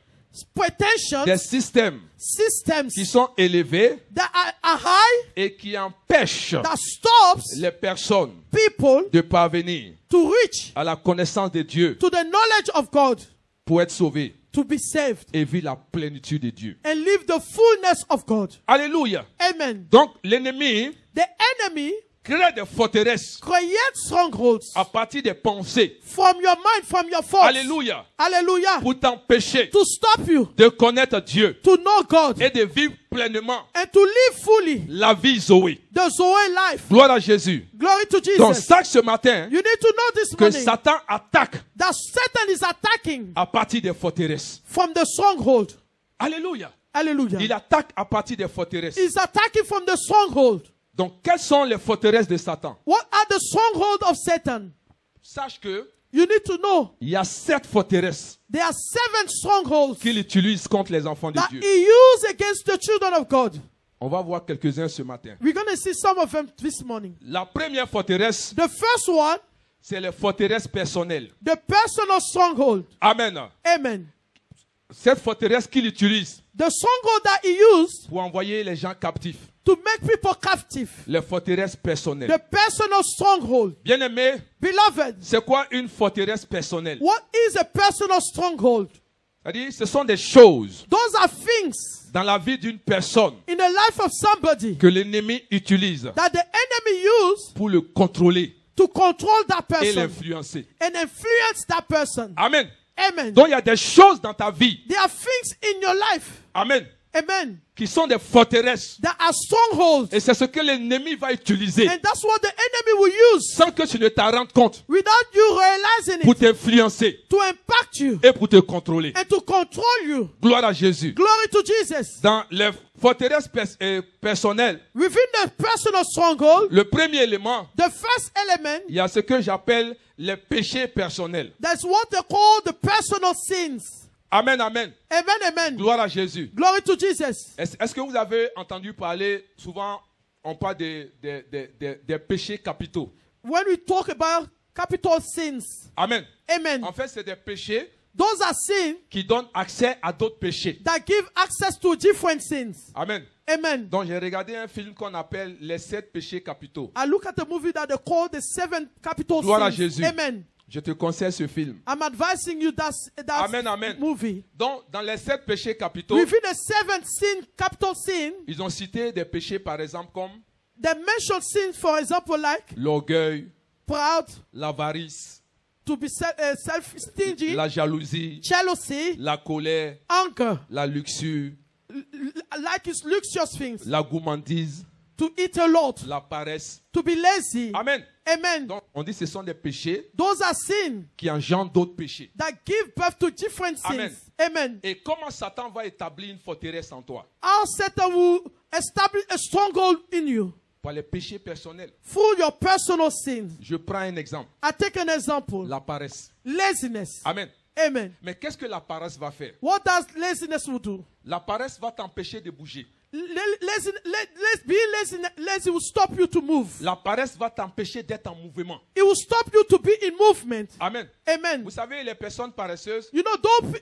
pretensions, des systèmes systems qui sont élevés that are high, et qui empêchent that stops les personnes people de parvenir to reach à la connaissance de Dieu to the knowledge of God, pour être sauvés to be saved, et vivre la plénitude de Dieu. and live the fullness of God. Alléluia. Amen. Donc l'ennemi The enemy crée des forteresses creates strongholds à partir des pensées. from your mind, from your thoughts. Alléluia. Hallelujah. Pour t'empêcher To stop you, de connaître Dieu to know God, et de vivre pleinement and to live fully la vie Zoé. the Zoe life. Gloire à Jésus. Glory to Donc Jesus. sache ce matin You need to know this que morning Satan attaque that Satan is attacking à partir des forteresses. from the stronghold. Alléluia. Hallelujah. Il attaque à partir des forteresses. He's attacking from the stronghold. Donc quelles sont les forteresses de Satan? What are the strongholds of Satan? Sache que You need to know il y a 7 forteresses there are 7 strongholds qu'il utilise contre les enfants de that Dieu. he used against the children of God. On va voir quelques-uns ce matin. We're going to see some of them this morning. La première forteresse, The first one, c'est les forteresses personnelles. the personal stronghold. Amen. Amen. Cette forteresse qu'il utilise The stronghold that he used pour envoyer les gens captifs. to make people captive. Les forteresses personnelles. The personal stronghold. Bien-aimé, Beloved, c'est quoi une forteresse personnelle? what is a personal stronghold? C'est-à-dire, ce sont des choses Those are things dans la vie d'une personne in the life of somebody que l'ennemi utilise that the enemy used pour le contrôler to control that et person l'influencer. and influence that person. Amen. Amen. Donc il y a des choses dans ta vie, There are things in your life, amen, amen, qui sont des forteresses. that are strongholds. Et c'est ce que l'ennemi va utiliser And that's what the enemy will use sans que tu ne t'en rendes compte without you realizing pour it t'influencer to impact you et pour te contrôler. and to control you. Gloire à Jésus. Glory to Jesus. Dans les forteresses personnelles, Within the personal stronghold, le premier élément, the first element, il y a ce que j'appelle les péchés personnels. that's what they call the personal sins. Amen, amen. Amen, amen. Gloire à Jésus. Glory to Jesus. Est-ce que vous avez entendu parler, souvent on parle des péchés capitaux. When we talk about capital sins, Amen. amen, En fait, c'est des péchés those are sins qui donnent accès à d'autres péchés. that give access to different sins. Amen. Amen. Donc j'ai regardé un film qu'on appelle Les 7 péchés capitaux. I look at a movie that they call the 7 capital Gloire à sins. Jésus. Amen. Je te conseille ce film. I'm advising you that Amen, amen. movie. Donc dans les 7 péchés capitaux, Within the 7 capital sin, ils ont cité des péchés par exemple comme they mention sins, for example, like l'orgueil, proud, l'avarice, to be self-stingy, la jalousie, jealousy, la colère, anger, la luxure, like it's luxurious things, la gourmandise, to eat a lot, la paresse. to be lazy. Amen. Amen. Donc on dit que ce sont des péchés Those are sins qui engendrent d'autres péchés. that give birth to different sins. Amen. Amen. Et comment Satan va établir une forteresse en toi? How Satan will establish a stronghold in you Par les péchés personnels. through your personal sins. Je prends un exemple. I take an example. La paresse. Laziness. Amen. Amen. Mais qu'est-ce que la paresse va faire? What does laziness will do? La paresse va t'empêcher de bouger. Being lazy will stop you to move. La paresse va t'empêcher d'être en mouvement. It will stop you to be in movement. Amen. Amen. Vous savez, les personnes paresseuses, You know,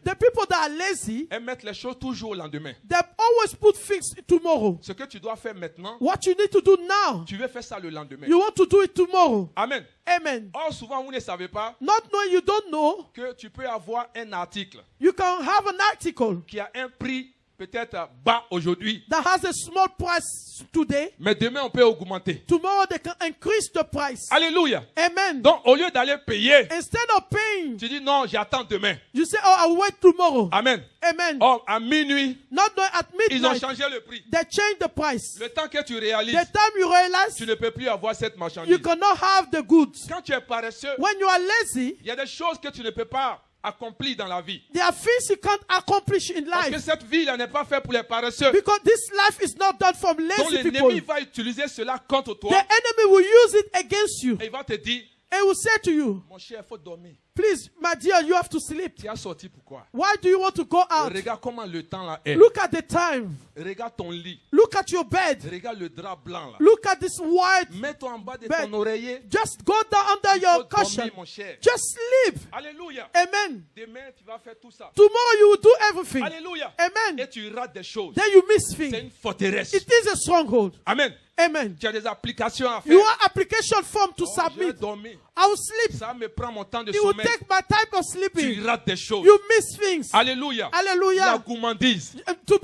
the people that are lazy, elles mettent les choses toujours au lendemain. they always put things tomorrow. Ce que tu dois faire maintenant, What you need to do now, tu veux faire ça le lendemain. you want to do it tomorrow. Amen. Amen. Or, souvent, vous ne savez pas Not knowing you don't know, que tu peux avoir un article you can have an article qui a un prix peut-être bas aujourd'hui, that has a small price today. mais demain, on peut augmenter. Tomorrow they can increase the price. Alléluia. Amen. Donc, au lieu d'aller payer, Instead of paying, tu dis non, j'attends demain. you say, oh, I'll wait tomorrow. Amen. Amen. Or, à minuit, Not knowing at ils ont midnight, changé le prix. they change the price. Le temps que tu réalises, The time you realize, tu ne peux plus avoir cette you marchandise. cannot have the goods. Quand tu es paresseux, When you are lazy, il y a des choses que tu ne peux pas accomplir dans la vie. There are things you can't accomplish in Parce que life. cette vie là n'est pas faite pour les paresseux. Because this life is not done for Donc lazy l'ennemi people. va utiliser cela contre The toi. enemy will use it against you. Et il va te dire, And will say to you, mon cher, il faut dormir. please, my dear, you have to sleep. Tu as sorti pourquoi? Why do you want to go out? Regarde comment le temps là est. Look at the time. Regarde ton lit. Look at your bed. Regarde le drap blanc là. Look at this white. Mets-toi en bas de bed. ton oreiller. Just go down under Il faut your dormir, cushion. mon cher. Just sleep. Alléluia. Amen. Demain, tu vas faire tout ça. Tomorrow you will do everything. Alléluia. Amen. Et tu rates des choses. Then you miss C'est things. une forteresse. It is a stronghold. Amen. Amen. Tu as des applications à faire. You have application form to Oh, je vais submit. dormir. I will sleep. Ça me prend mon temps de It will sommeil. take my time of Tu sleeping. rates des choses. You miss things. Alléluia. La Hallelujah. gourmandise. To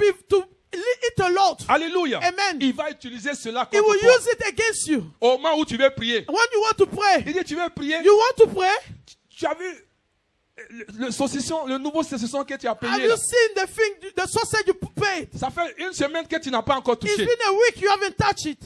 eat a lot. Alléluia. Amen. Il va utiliser cela He will contre toi. use it against you. Au moment où tu veux prier. When you want to pray, Il dit, tu veux prier. you want to pray. Tu as vu le nouveau saucisson que tu as Have payé. you Là. seen the sausage you paid? Ça fait une semaine que tu n'as pas encore It's touché. been a week you haven't touched it.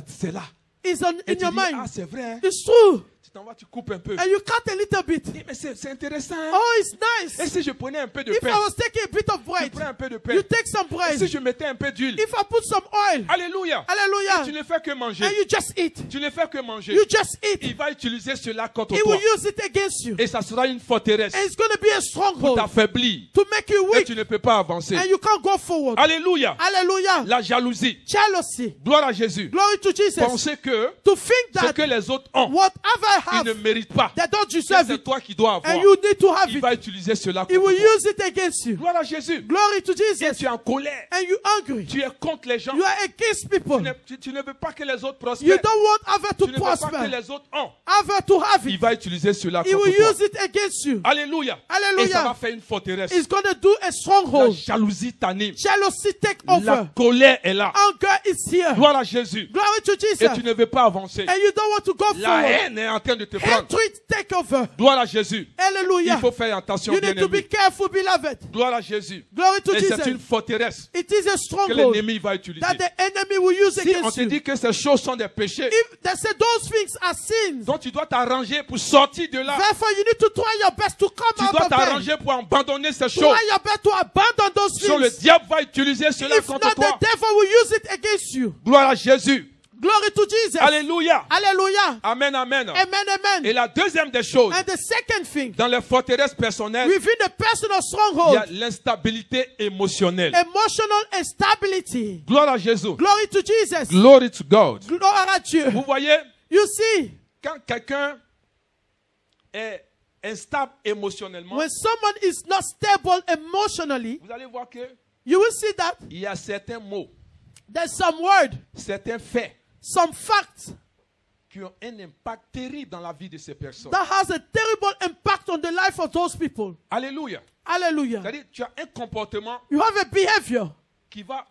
C'est là. It's Et in tu your dis, ah mind. c'est vrai. Hein. It's true. Tu t'en vas, tu coupes un peu. And you cut a little bit. Mais c'est intéressant. Hein. Oh, it's Et nice. si je prenais un peu de If pain? I was taking a bit of Tu bread, prends un peu de pain. you take some Et bread. si je mettais un peu d'huile? If I put some oil, Alléluia. Tu hallelujah, ne fais que manger. and you just eat. Tu ne fais que manger. You just eat. Il va utiliser cela contre He toi. will use it against you. Et ça sera une forteresse And it's going to be a pour stronghold t'affaiblir. to make you Et weak. tu ne peux pas avancer. And you can't go forward. Alléluia. Hallelujah. La jalousie. Jealousy. Gloire à Jésus. Glory to Jesus. Penser que To think ce that que les autres ont, whatever I ils ne have, méritent pas. they don't Que deserve c'est it. toi qui dois avoir. And you need to have Il it. va utiliser cela He contre will toi. use it against you. Gloire à Jésus. Glory to Et Jesus. tu es en colère. And you're angry. Tu es contre les gens. You are against people. Tu ne veux pas que les autres You prospèrent. don't want other Tu to ne veux pas que prosper. les autres ont. Other to have Il it. va utiliser cela He will contre toi. use it against you. Alléluia. Hallelujah. Et ça va faire une forteresse. It's going to do a La stronghold. jalousie t'anime. Jealousy take La over. colère est là. Anger is here. Gloire à Jésus. Glory to Et Jesus. tu ne veux pas avancer. And you don't want to go La forward. haine est en train de te prendre. Hatred take over. Gloire à Jésus. Il Hallelujah. faut faire attention, You bien need to be aimé. careful, beloved. Gloire à Jésus. Glory to Et c'est une Jesus. forteresse It is a que stronghold l'ennemi va utiliser. that the enemy will use Si on against te you. dit que ces choses sont des péchés, If they say those things are sins, donc tu dois t'arranger pour sortir de là. therefore you need to try your best to come Tu out dois of them. t'arranger pour abandonner ces choses. Try your best to abandon those Sinon le things. diable va utiliser cela If contre not, toi. the devil will use it against you. Gloire à Jésus. Glory to Jesus. Alléluia. Hallelujah. Amen, amen. Amen, Et amen. la deuxième des choses, And the second thing, dans les forteresses personnelles, within the personal il y a stronghold, l'instabilité émotionnelle. emotional instability. Gloire à Jésus. Glory to Jesus. Glory to God. Gloire à Dieu. Vous voyez, You see, quand quelqu'un est instable émotionnellement, when someone is not stable emotionally, vous allez voir que you will see that il y a certains mots, there's some word, certains faits some facts qui ont un impact terrible dans la vie de ces personnes. that has a terrible impact on the life of those people. Alléluia. Hallelujah. C'est-à-dire, tu as un comportement You have a behavior, qui va,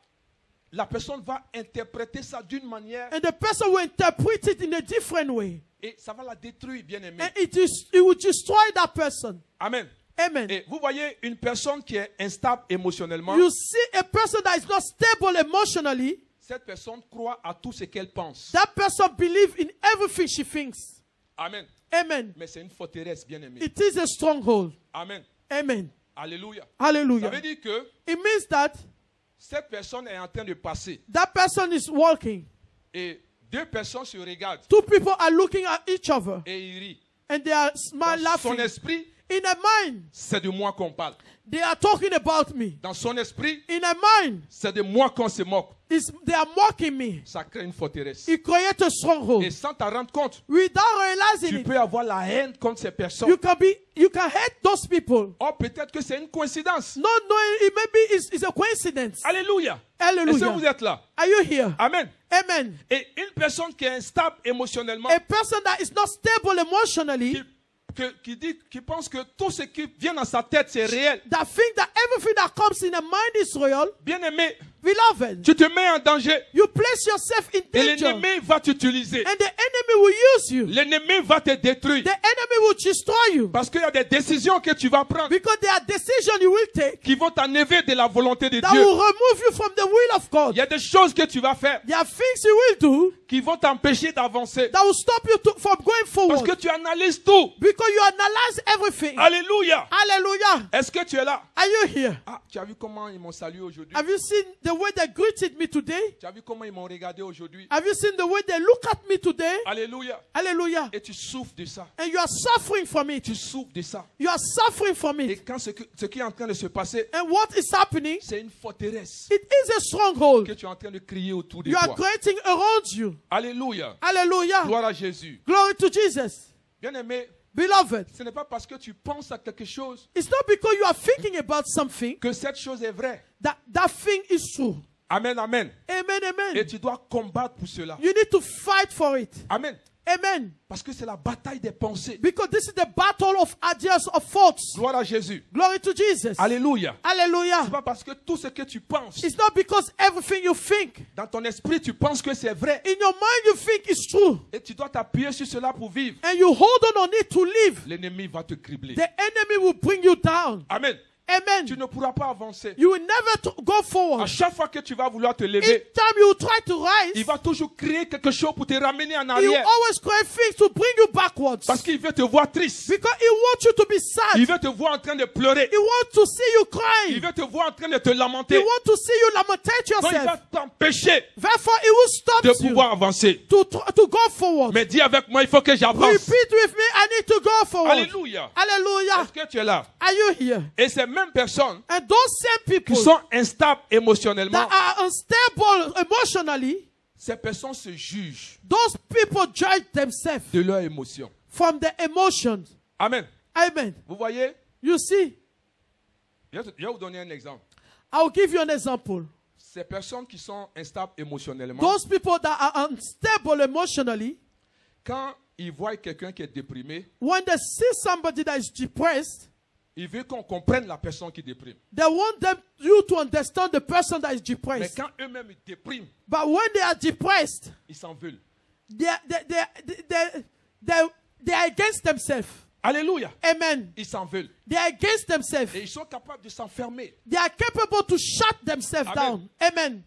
la personne va interpréter ça d'une manière and the person will interpret it in a different way, et ça va la détruire, bien aimé. and it will destroy that person. Amen. Amen. Et vous voyez une personne qui est instable émotionnellement, You see a person that is not stable emotionally, cette personne croit à tout ce qu'elle pense. that person believes in everything she thinks. Amen. Amen. Mais c'est une forteresse, bien aimé. It is a stronghold. Amen. Amen. Alléluia. Hallelujah. Ça veut dire que It means that cette personne est en train de passer that person is walking. et deux personnes se regardent Two people are looking at each other et ils rient. and they are Dans son laughing. esprit, In their mind, c'est de moi qu'on parle. they are talking about me. Dans son esprit, In their mind, c'est de moi qu'on se moque. they are mocking me. Ça crée une forteresse. It creates a stronghold. Et sans t'en rendre compte, Without realizing tu it, peux avoir la haine contre ces personnes. you can hate those people. Or, peut-être que c'est une coïncidence. Not knowing it, maybe it's a coincidence. Alléluia. Est-ce que vous Hallelujah. êtes là? Are you here? Amen. Amen. Et une personne qui est instable émotionnellement, A person that is not stable emotionally, qui pense que tout ce qui vient dans sa tête, c'est réel. that think that everything that comes in the mind is real, Bien aimé, Beloved, Tu te mets en danger. you place yourself in Et danger. l'ennemi va t'utiliser. And the enemy will use you. L'ennemi va te détruire. The enemy will destroy you. Parce qu'il y a des décisions que tu vas prendre Because there are decisions you will take qui vont t'enlever de la volonté de that Dieu. will remove you from the will of God. Il y a des choses que tu vas faire There are things you will do qui vont t'empêcher d'avancer. that will stop you from going Parce forward. que tu analyses tout. Because you analyze everything. Alléluia. Hallelujah. Est-ce que tu es là? Are you here? Ah, tu as vu comment ils m'ont salué aujourd'hui? Have you seen the way they greeted me today? Tu as vu comment ils m'ont regardé aujourd'hui? Have you seen the way they look at me today? Alléluia. Hallelujah. Et tu souffres de ça. And you are suffering from it. Tu souffres de ça. You are suffering from Et it. quand ce qui est en train de se passer, And what is happening? c'est une forteresse It is a stronghold. que tu es en train de crier autour de You are toi. creating around you. Alléluia. Hallelujah. Gloire à Jésus. Glory to Jesus. Bien-aimé, Beloved, ce n'est pas parce que tu penses à quelque chose it's not because you are thinking about something que cette chose est vraie. that that thing is true. Amen, amen. Amen, Et amen. tu dois combattre pour cela. You need to fight for it. Amen. Amen. Parce que c'est la bataille des pensées. Because this is the battle of ideas, of thoughts. Gloire à Jésus. Glory to Jesus. Alléluia. Hallelujah. C'est pas parce que tout ce que tu penses, It's not because everything you think, dans ton esprit, tu penses que c'est vrai. in your mind you think is true. Et tu dois t'appuyer sur cela pour vivre. And you hold on it to live. L'ennemi va te cribler. The enemy will bring you down. Amen. Amen. Tu ne pourras pas avancer. You will never go À forward. chaque fois que tu vas vouloir te Each lever, time you try to rise, il va toujours créer quelque chose pour te ramener en he will arrière. always create things to bring you backwards. Parce qu'il veut te voir triste. Because he wants you to be sad. Il veut te voir en train de pleurer. He wants to see you Il crying. veut te voir en train de te He lamenter. wants to see you lamentate Donc il va yourself. t'empêcher Therefore, he will stop de you pouvoir avancer. to go forward. Mais dis avec moi, il faut que j'avance. Repeat with me, I need to go forward. Alléluia. Hallelujah. Est-ce que tu es là? Are you here? Et ces mêmes personnes And those same qui people sont instables émotionnellement, that are unstable emotionally, ces personnes se jugent those people judge themselves de leurs émotions. from the emotions. Amen. Amen. Vous voyez? You see, Je vais vous donner un exemple. I'll give you an example. Ces personnes qui sont instables émotionnellement, Those people that are unstable emotionally, quand ils voient quelqu'un qui est déprimé, when they see somebody that is depressed, ils veulent qu'on comprenne la personne qui déprime. they want you to understand the person that is Mais depressed. quand eux-mêmes ils dépriment, But when they are depressed, ils s'en veulent. they are against themselves. Alléluia. Amen. Ils s'en veulent. They are against themselves. Et ils sont capables de s'enfermer They are capable to shut themselves Amen. down. Amen.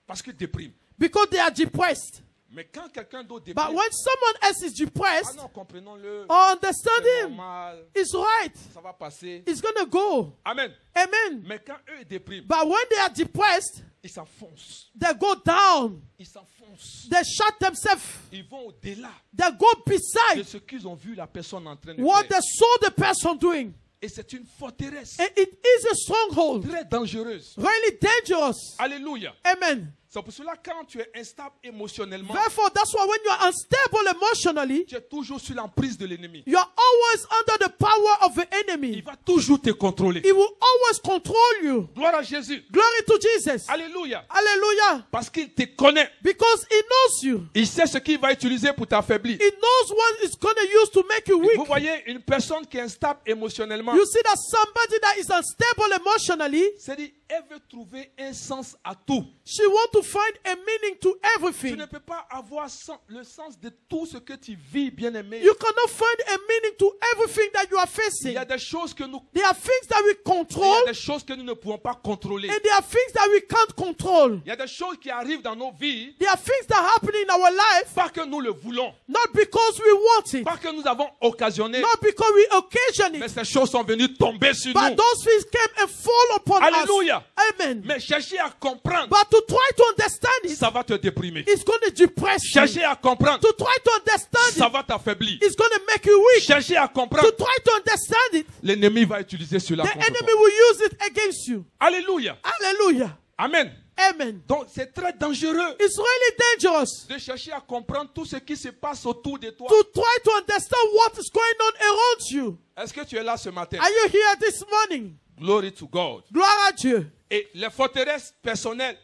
parce qu'ils dépriment. Because they are depressed. Mais quand quelqu'un d'autre But déprime, when someone else is ah depressed, non, comprenons-le, or understand c'est him, normal, it's right. ça va passer. It's going to go. Amen. Amen. Mais quand eux ils dépriment, But when they are depressed, ils s'enfoncent. they go down. Ils s'enfoncent. They shut themselves. Ils vont au-delà They go de beside ce qu'ils ont vu la personne en train de what faire. they saw the person doing. Et c'est une forteresse And it is a stronghold. très dangereuse. Really dangerous. Alléluia. Amen. C'est pour cela quand tu es instable émotionnellement, Therefore, that's why when you are unstable emotionally, tu es toujours sous l'emprise de l'ennemi. you are always under the power of the Il enemy. va toujours te contrôler. He will always control you. Gloire à Jésus. Glory to Jesus. Alléluia. Hallelujah. Parce qu'il te connaît. Because he knows you. Il sait ce qu'il va utiliser pour t'affaiblir. He knows what he's going to use to make you Vous weak. voyez, une personne qui est instable émotionnellement, You see that somebody that is unstable emotionally, c'est-à-dire, elle veut trouver un sens à tout. she wants to find a meaning to Tu everything. ne peux pas avoir le sens de tout ce que tu vis, bien-aimé. You cannot find a meaning to everything that you are Il facing. y a des choses que nous, There are things that we il y control, a des choses que nous ne pouvons pas contrôler. and there are things that we can't control. Il y a des choses qui arrivent dans nos vies, There are things that happen in our life, pas que nous le voulons, not because we want it, pas que nous avons occasionné, not because we occasion mais it, ces choses sont venues tomber sur but nous. those things came and fall upon Alléluia. us. Amen. Mais chercher à comprendre, But to try to understand it, ça va te déprimer. it's going to depress you. Chercher à comprendre, To try to understand ça it, va t'affaiblir. it's going to make you weak. Chercher à To comprendre, try to understand it, l'ennemi va utiliser cela the contre enemy toi. will use it against you. Alléluia. Hallelujah. Amen. Amen. Donc c'est très dangereux It's really dangerous de chercher à comprendre tout ce qui se passe autour de toi. to try to understand what is going on around you. Est-ce que tu es là ce matin? Are you here this morning? Glory to God. Gloire à Dieu. Et les forteresses personnelles,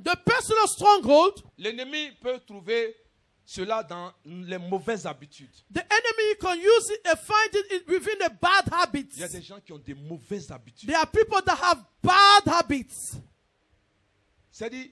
The personal stronghold, l'ennemi peut trouver cela dans les mauvaises habitudes. the enemy can use it and find it within the bad habits. Il y a des gens qui ont des mauvaises habitudes. There are people that have bad habits. C'est-à-dire,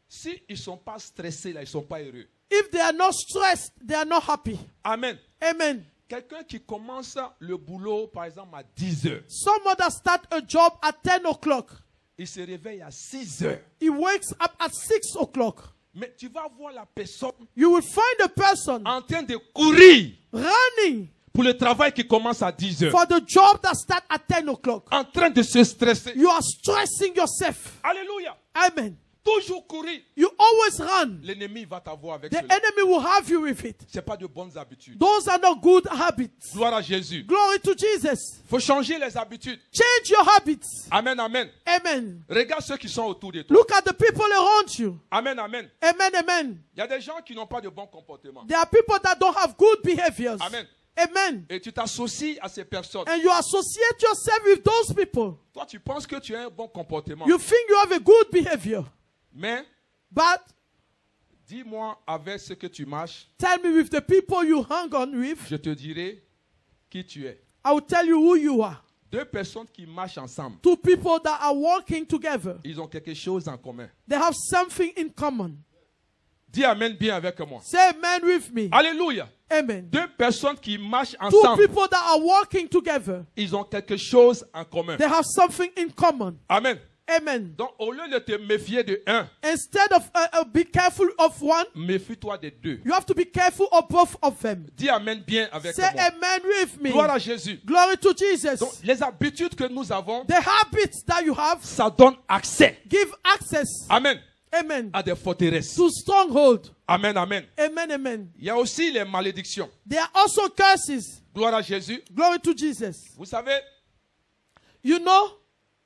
s'ils ne sont pas stressés, là, ils ne sont pas heureux. If they are not stressed, they are not happy. Amen. Amen. Quelqu'un qui commence le boulot, par exemple, à 10 heures, Someone that start a job at 10 o'clock, il se réveille à 6 heures. he wakes up at 6 o'clock. Mais tu vas voir la personne You will find a person en train de courir running pour le travail qui commence à 10 heures. for the job that start at 10 o'clock. En train de se stresser. You are stressing yourself. Alléluia. Amen. Toujours courir. You always run. L'ennemi va t'avoir avec The cela. enemy will have you with it. Ce n'est pas de bonnes habitudes. Those are not good habits. Gloire à Jésus. Glory to Jesus. Il faut changer les habitudes. Change your habits. Amen, amen. Amen. Regarde ceux qui sont autour de toi. Look at the people around you. Amen, amen. Amen, amen. Il y a des gens qui n'ont pas de bons comportements. There are people that don't have good behaviors. Amen. Amen. Et tu t'associes à ces personnes. And you associate yourself with those people. Toi, tu penses que tu as un bon comportement. You think you have a good behavior. Mais, But dis-moi avec ce que tu marches, tell me with the people you hang on with, je te dirai qui tu es. I will tell you who you are. Deux personnes qui marchent ensemble, Two people that are working together. ils ont quelque chose en commun. They have something in common. Dis amen bien avec moi. Say amen with me. Alléluia. Amen. Deux personnes qui marchent Two ensemble, people that are working together. ils ont quelque chose en commun. They have something in common. Amen. Amen. Donc, au lieu de te méfier de un, Instead of be careful of one, méfie-toi des deux. you have to be careful of both of them. Dis amen bien avec Say moi. amen with me. Gloire à Jésus. Glory to Jesus. Donc, les habitudes que nous avons, The habits that you have ça donne accès, give access, amen, amen, à des forteresses. to stronghold. Amen, amen. Amen, amen. Il y a aussi les malédictions. There are also curses. Gloire à Jésus. Glory to Jesus. Vous savez, You know,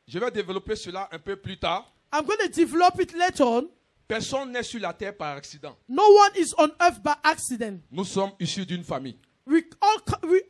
je vais développer cela un peu plus tard. I'm going to develop it later on. Personne n'est sur la terre par accident. No one is on earth by accident. Nous sommes issus d'une famille. We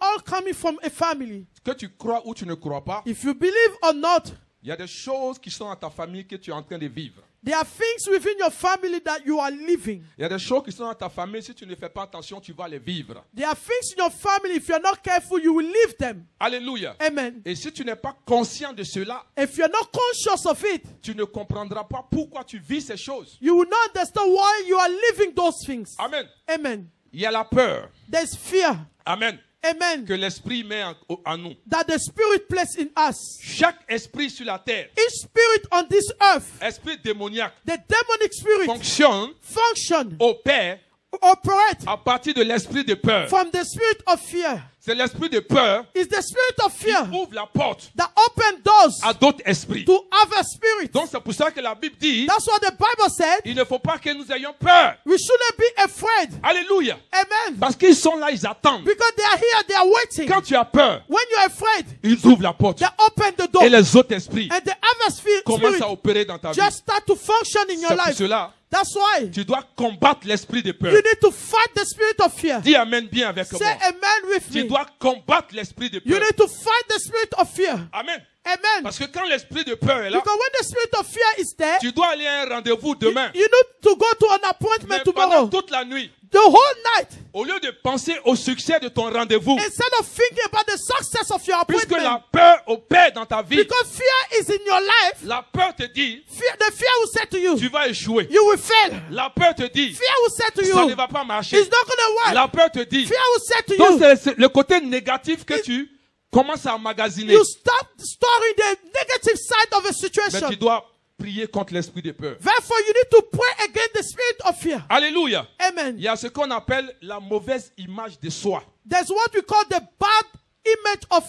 all coming from a family. Que tu crois ou tu ne crois pas, If you believe or not, il y a des choses qui sont dans ta famille que tu es en train de vivre. there are things within your family that you are living. Il y a des choses qui sont dans ta famille, si tu ne fais pas attention, tu vas les vivre. There are things in your family, if you're not careful, you will live them. Alléluia. Amen. Et si tu n'es pas conscient de cela, If you're not conscious of it, tu ne comprendras pas pourquoi tu vis ces choses. you will not understand why you are living those things. Amen. Amen. Il y a la peur. There's fear. Amen. Amen. Que l'esprit met en nous. That the Spirit placed in us. Chaque esprit sur la terre, Each spirit on this earth, esprit démoniaque, the demonic spirit, fonctionne, function, opère operate à partir de l'esprit de peur. from the spirit of fear. C'est l'esprit de peur It's the spirit of qui fear ouvre la porte that open doors à d'autres esprits. to other spirits. Donc c'est pour ça que la Bible dit, That's what the Bible said. il ne faut pas que nous ayons peur. We shouldn't be afraid. Alléluia. Amen. Parce qu'ils sont là, ils attendent. Because they are here, they are waiting. Quand tu as peur, When you're afraid, ils ouvrent la porte. they open the door. Et les autres esprits And the other commencent spirit à opérer dans ta vie. just start to function in your C'est pour life. cela, That's why tu dois combattre l'esprit de peur. you need to fight the spirit of fear. Dis amen bien avec Say moi. amen with Tu me. dois combattre l'esprit de You peur. need to fight the spirit of fear. Amen. Amen. Parce que quand l'esprit de peur est là, Because when the spirit of fear is there, tu dois aller à un rendez-vous demain. you need to go to an Mais appointment pendant tomorrow. toute la nuit, The whole night. au lieu de penser au succès de ton rendez-vous, Instead of thinking about the success of your puisque la appointment. peur opère dans ta vie, Because fear is in your life. la peur te dit, The fear will say to you, tu vas échouer. you will fail. La peur te dit, Fear will say to ça ne you, va pas marcher. it's not going to work. La peur te dit. Fear will say to Donc you, c'est le côté négatif que tu commences à emmagasiner. you stop storing the negative side of a Mais situation. tu dois prier contre l'esprit de peur. Therefore, you need to pray against the spirit of fear. Alléluia. Amen. Il y a ce qu'on appelle la mauvaise image de soi. There's what we call the bad image of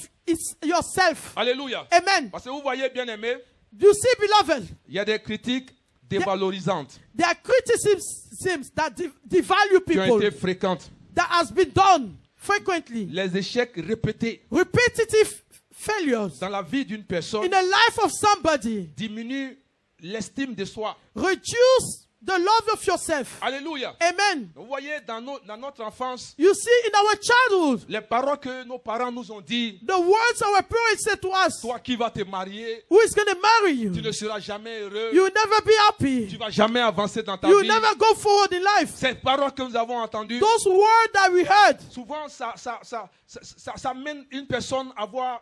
yourself. Alléluia. Amen. Parce que vous voyez, bien aimé, You see, beloved, il y a des critiques dévalorisantes there are criticisms that devalue qui ont people été fréquentes. that has been done frequently. Les échecs répétés Repetitive failures dans la vie d'une personne in the life of somebody diminuent l'estime de soi. reduce the love of yourself. Alléluia. Amen. Vous voyez, dans notre enfance, You see, in our childhood, les paroles que nos parents nous ont dit, the words our parents said to us, toi qui vas te marier, who is going to marry you? tu ne seras jamais heureux, You will never be tu happy. vas jamais avancer dans ta You will vie. never go forward in life. Ces paroles que nous avons entendues, Those words that we heard, souvent ça mène une personne à avoir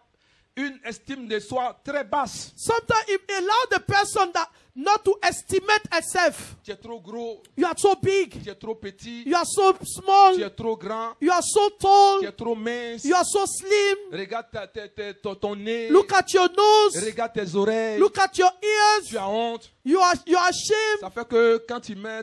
une estime de soi très basse. sometimes it allows the person that not to estimate herself. Tu es trop gros, You are so big. tu es trop petit, You are so small. tu es trop grand, You are so tall. tu es trop mince. You are so slim. Regarde ton nez, Look at your nose. regarde tes oreilles. Look at your Tu ears. as honte. You are ashamed. Ça fait que quand tu mets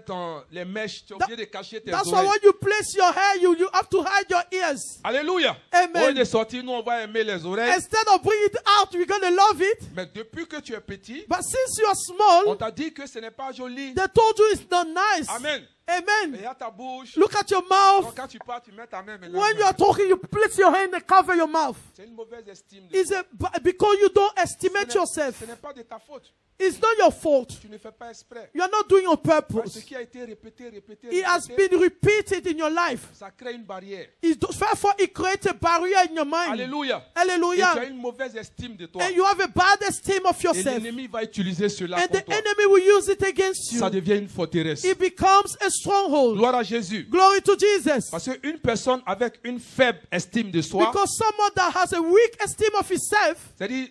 les mèches, tu es obligé de cacher tes That's why oreilles. when you place your hair, you have to hide your ears. Alléluia. Amen. Au lieu de sortir, nous on va aimer les oreilles. Instead of bringing it out, we're going to love it. Mais depuis que tu es petit, But since you are on small, t'a dit que ce n'est pas joli. they told you it's not nice. Amen. Amen. Et à ta bouche. Look at your mouth. Donc quand tu parles, tu mets ta main maintenant. When you are talking, you place your hand and cover your mouth. C'est une mauvaise estime de Is toi. it because you don't estimate yourself? Ce n'est pas de ta faute. It's not your fault. Tu ne fais pas exprès. You are not doing on Parce que purpose. ce qui a été répété, It has répété, been repeated in your life. ça crée une barrière. Therefore, it creates a barrier in your mind. Alléluia. Et tu as Hallelujah. une mauvaise estime de toi. And you have a bad esteem of Et yourself. l'ennemi va utiliser cela And contre the toi. enemy will use it against you. Ça devient une forteresse. It becomes a stronghold. Gloire à Jésus. Glory to Jesus. Parce qu'une personne avec une faible estime de soi, Because someone that has a weak esteem of himself, c'est-à-dire,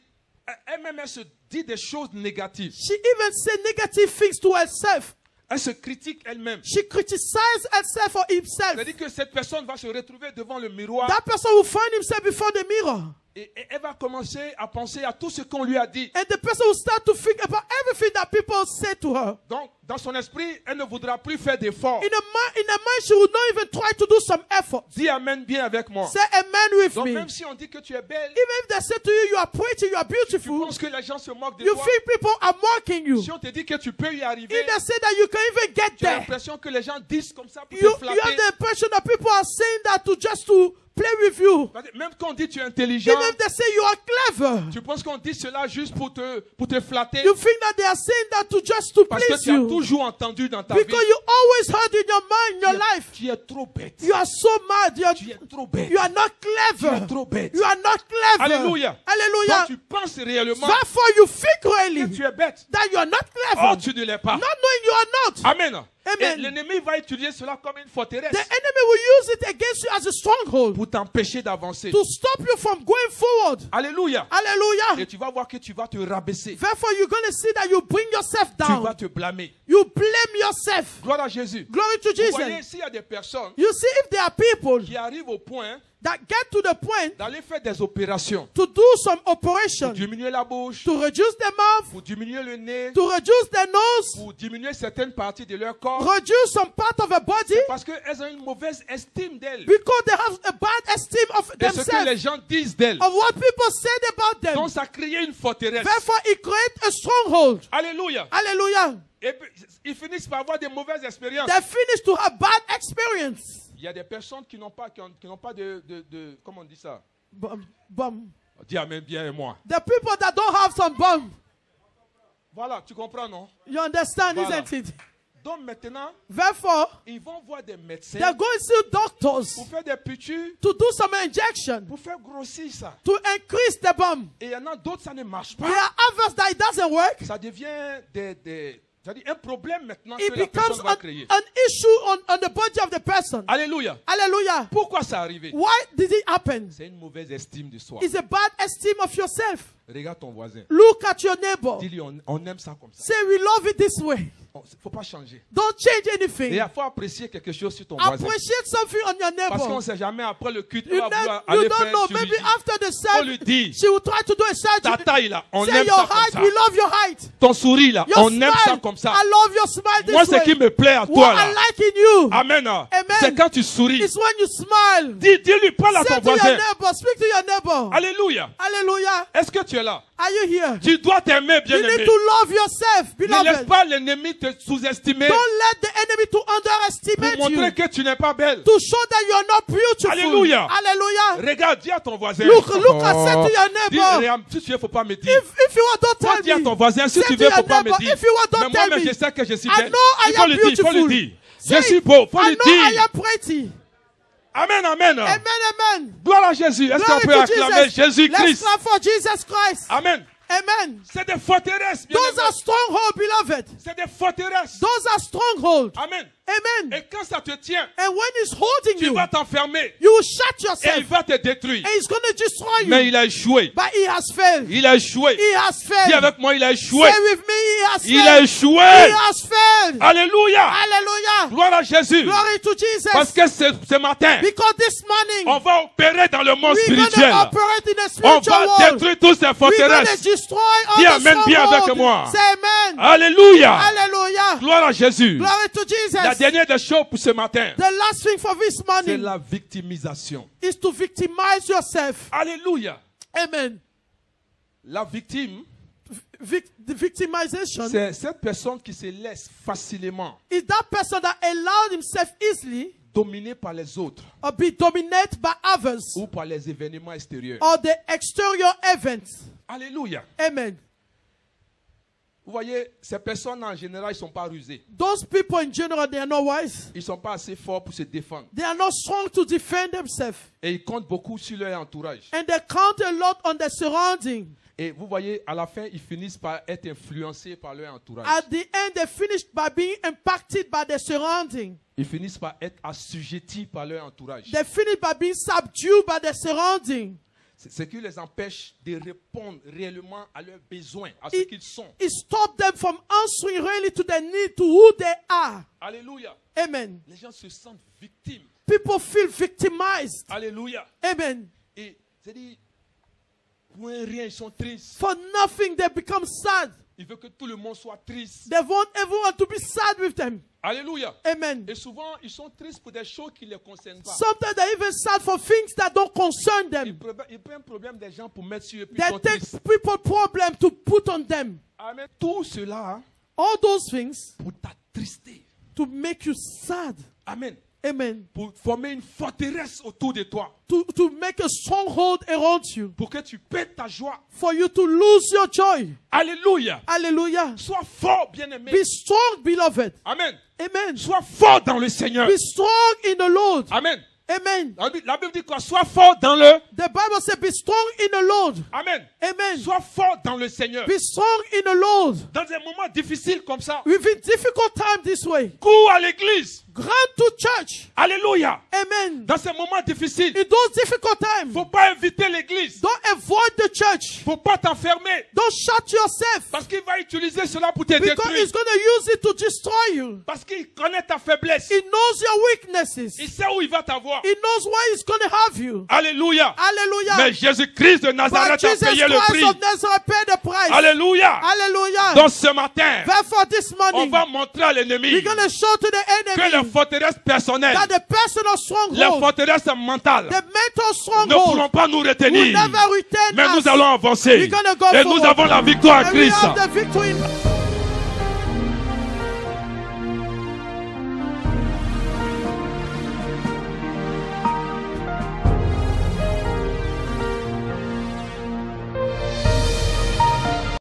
elle-même, elle se dit des choses négatives. she even says negative things to herself. Elle se critique elle-même. She criticizes herself or himself. C'est-à-dire que cette personne va se retrouver devant le miroir That person will find himself before the mirror. et elle va commencer à penser à tout ce qu'on lui a dit. And the person will start to think about everything that people say to her. Donc, dans son esprit, elle ne voudra plus faire d'efforts. In her mind, she will not even try to do some effort. Dis Amen bien avec moi. Say amen with Donc, me. même si on dit que tu es belle, Even if they say to you, you are pretty, you are tu beautiful, penses que les gens se moquent de you toi. think people are mocking you. Si on te dit que tu peux y arriver, If they say that you can even get tu as there, l'impression que les gens disent comme ça pour you te have flatter. the impression that people are saying that to just to play with you. Même quand on dit tu es intelligent, Even if they say you are clever, tu penses qu'on dit cela juste pour te flatter. you think that they are saying that to just to Parce que please tu as you. toujours entendu dans ta vie. Because you always heard in your mind, in your life, Tu es trop bête. you are so mad, Tu es trop bête. you are not Tu es clever. trop bête. You are not clever. Alléluia. Hallelujah. Donc tu penses réellement Therefore, you think que really tu es bête. that you are not Oh, clever. tu ne l'es pas. Not knowing you are not. Amen. Amen. Et l'ennemi va utiliser cela comme une forteresse The enemy will use it against you as a stronghold pour t'empêcher d'avancer. to stop you from going forward. Alléluia. Et Hallelujah. tu vas voir que tu vas te rabaisser. Therefore, you're going to see that you bring yourself Tu vas down. te blâmer. You blame yourself. Gloire à Jésus. Glory to Vous voyez, Jesus. s'il y a des personnes You see, if there are people qui arrivent au point that get to the point d'aller faire des opérations to do some pour operation, diminuer la bouche, to reduce their mouth, pour diminuer le nez, to reduce their nose, pour diminuer certaines parties de leur corps, reduce some part of their body, parce qu'elles ont une mauvaise estime d'elles, because they have a bad esteem of de ce que les themselves, gens disent d'elles. of what people said about them. Donc ça crée une forteresse. Therefore, it creates a stronghold. Alléluia. Hallelujah. Et puis, ils finissent par avoir des mauvaises expériences. They finish to have bad experience. Il y a des personnes qui n'ont pas, de, comment on dit ça? Bum. Dis Amen bien et moi. The people that don't have some bum. Voilà, tu comprends, non? You understand, Voilà. isn't it? Donc maintenant, Therefore, ils vont voir des médecins they're going to see doctors pour faire des piqûres, to do some injection pour faire grossir ça. to increase the bum. Et il y en a d'autres, ça ne marche There pas. are others that it doesn't work. Ça devient c'est-à-dire un problème maintenant It que la becomes personne va créer. an issue on the body of the person. Alléluia. Hallelujah. Pourquoi ça arrivé? Why did it happen? C'est une mauvaise estime de soi. It's a bad esteem of yourself. Regarde ton voisin. Look at your neighbor. Dis-lui, on aime ça comme ça. Say, we love it this way. Il ne faut pas changer. Don't change Et anything. il faut apprécier quelque chose sur ton voisin. Appreciate something on your Parce qu'on ne neighbor. sait jamais après le culte, You, on va vouloir you aller don't faire know. une Maybe chirurgie. after the On lui surgery, dit, she will try to do a ta surgery. taille là, on Say aime your ça comme height. ça. We love your height. Ton sourire là, Your on smile. aime ça comme ça. I love your smile Moi, this ce qui way. me plaît à What toi I là, like in you Amen, c'est quand tu souris. is when you smile. Dis-lui, parle à Say ton to your voisin. neighbor. Speak to your neighbor. Alléluia. Hallelujah. Est-ce que tu es là? Are you here? Tu dois t'aimer, You need bien-aimé. to love yourself, Ne laisse beloved. pas l'ennemi te sous-estimer Don't let the enemy to pour underestimate montrer you. que tu n'es pas belle. To show that you are not beautiful. Alléluia. Hallelujah. Regarde, dis à ton voisin. Look at say to your Dis, neighbor. Réam, si tu veux, faut pas me dire. If you want, don't Toi, dis à tell ton me. voisin, si Say tu to veux, your faut pas me neighbor, dire. if you want, Mais don't tell moi-même, me. je sais que je suis I belle. know I Il faut am le dire, il faut le beautiful. dire. Say Je suis it. beau, faut I le know I dire. am pretty. Amen, amen. Amen, amen. Gloire à Jésus. Est-ce qu'on Glory peut to acclamer Jesus. Let's Jésus-Christ? clap for Jesus Christ. Amen. Amen. C'est des forteresses, bien Those are strongholds, beloved. C'est des forteresses. Those are strongholds. Amen. Amen. Et quand ça te tient, And when he's holding tu you, vas t'enfermer. you will shut Et yourself. il va te détruire. And he's going to destroy you. Mais il a échoué. But he has failed. Il a échoué. He has Dis failed. avec moi, il a échoué. Say with me, he has Il a failed. échoué. He has failed. Alléluia. Hallelujah. Gloire à Jésus. Glory to Jesus. Parce que ce matin, Because this morning, on va opérer dans le monde we're going spirituel. to operate in the On spiritual va world. détruire toutes ces We're going to forteresses. destroy all Dis the amen bien avec strongholds. moi. Say amen. Alléluia. Hallelujah. Gloire à Jésus. Glory to Jesus. La dernière des choses pour ce matin, The last thing for this c'est morning la victimisation. is to victimize yourself. Alléluia. Amen. La victime, The victimization c'est cette personne qui se laisse facilement is that person that allowed himself easily dominer par les autres or be dominated by others ou par les événements extérieurs. or the exterior events. Alléluia. Amen. Vous voyez, ces personnes en général, ils ne sont pas rusés. Those people in general, they are not wise. Ils ne sont pas assez forts pour se défendre. They are not strong to defend themselves. Et ils comptent beaucoup sur leur entourage. And they count a lot on their surrounding. Et vous voyez, à la fin, ils finissent par être influencés par leur entourage. At the end, they finish by being impacted by their surrounding. Ils finissent par être assujettis par leur entourage. They finish by being subdued by their surrounding. C'est ce qui les empêche de répondre réellement à leurs besoins, à ce qu'ils sont. It stops them from answering really to their need, to who they are. Alléluia. Amen. Les gens se sentent victimes. People feel victimized. Alléluia. Amen. Et c'est-à-dire, pour un rien, ils sont tristes. For nothing, they become sad. Ils veulent que tout le monde soit triste. They want everyone to be sad with them. Alléluia. Amen. Et souvent, ils sont tristes pour des choses qui ne les concernent pas. Sometimes they're even sad for things that don't concern them. Ils prennent problème des gens pour mettre sur eux, puis ils They sont take tristes. people problem to put on them. Amen. Tout cela All those things pour t'attrister. to make you sad. Amen. Amen. Pour former une forteresse autour de toi. To make a stronghold around you. Pour que tu perdes ta joie. For you to lose your joy. Alléluia. Hallelujah. Sois fort, bien-aimé. Be strong, beloved. Amen. Amen. Sois fort dans le Seigneur. Be strong in the Lord. Amen. Amen. La Bible dit quoi? Sois fort dans le... The Bible says, be strong in the Lord. Amen. Amen. Sois fort dans le Seigneur. Be strong in the Lord. Dans des moments difficiles comme ça, Within difficult time this way. cours à l'église. Run to church. Alléluia. Amen. Dans ces moments difficiles, In those difficult times, faut pas éviter l'église. don't avoid the church. Faut pas t'enfermer. Don't shut yourself. Parce qu'il va utiliser cela pour te Because détruire. he's going to use it to destroy you. Parce qu'il connaît ta faiblesse. He knows your weaknesses. Il sait où il va t'avoir. He knows where he's going to have you. Alléluia. Hallelujah. Mais Jésus-Christ de But Nazareth a Jesus payé le Christ prix. of Nazareth paid the price. Alléluia. Hallelujah. Donc ce matin, Therefore this on morning, va montrer à l'ennemi we're going to show to the que les enemy forteresses personnelles, that the personal les stronghold, forteresses mentales, the mental ne stronghold, pourront pas nous will retenir. never return Mais us. nous allons avancer. We're gonna go Et forward. nous avons la victoire en And we Christ. have the victory in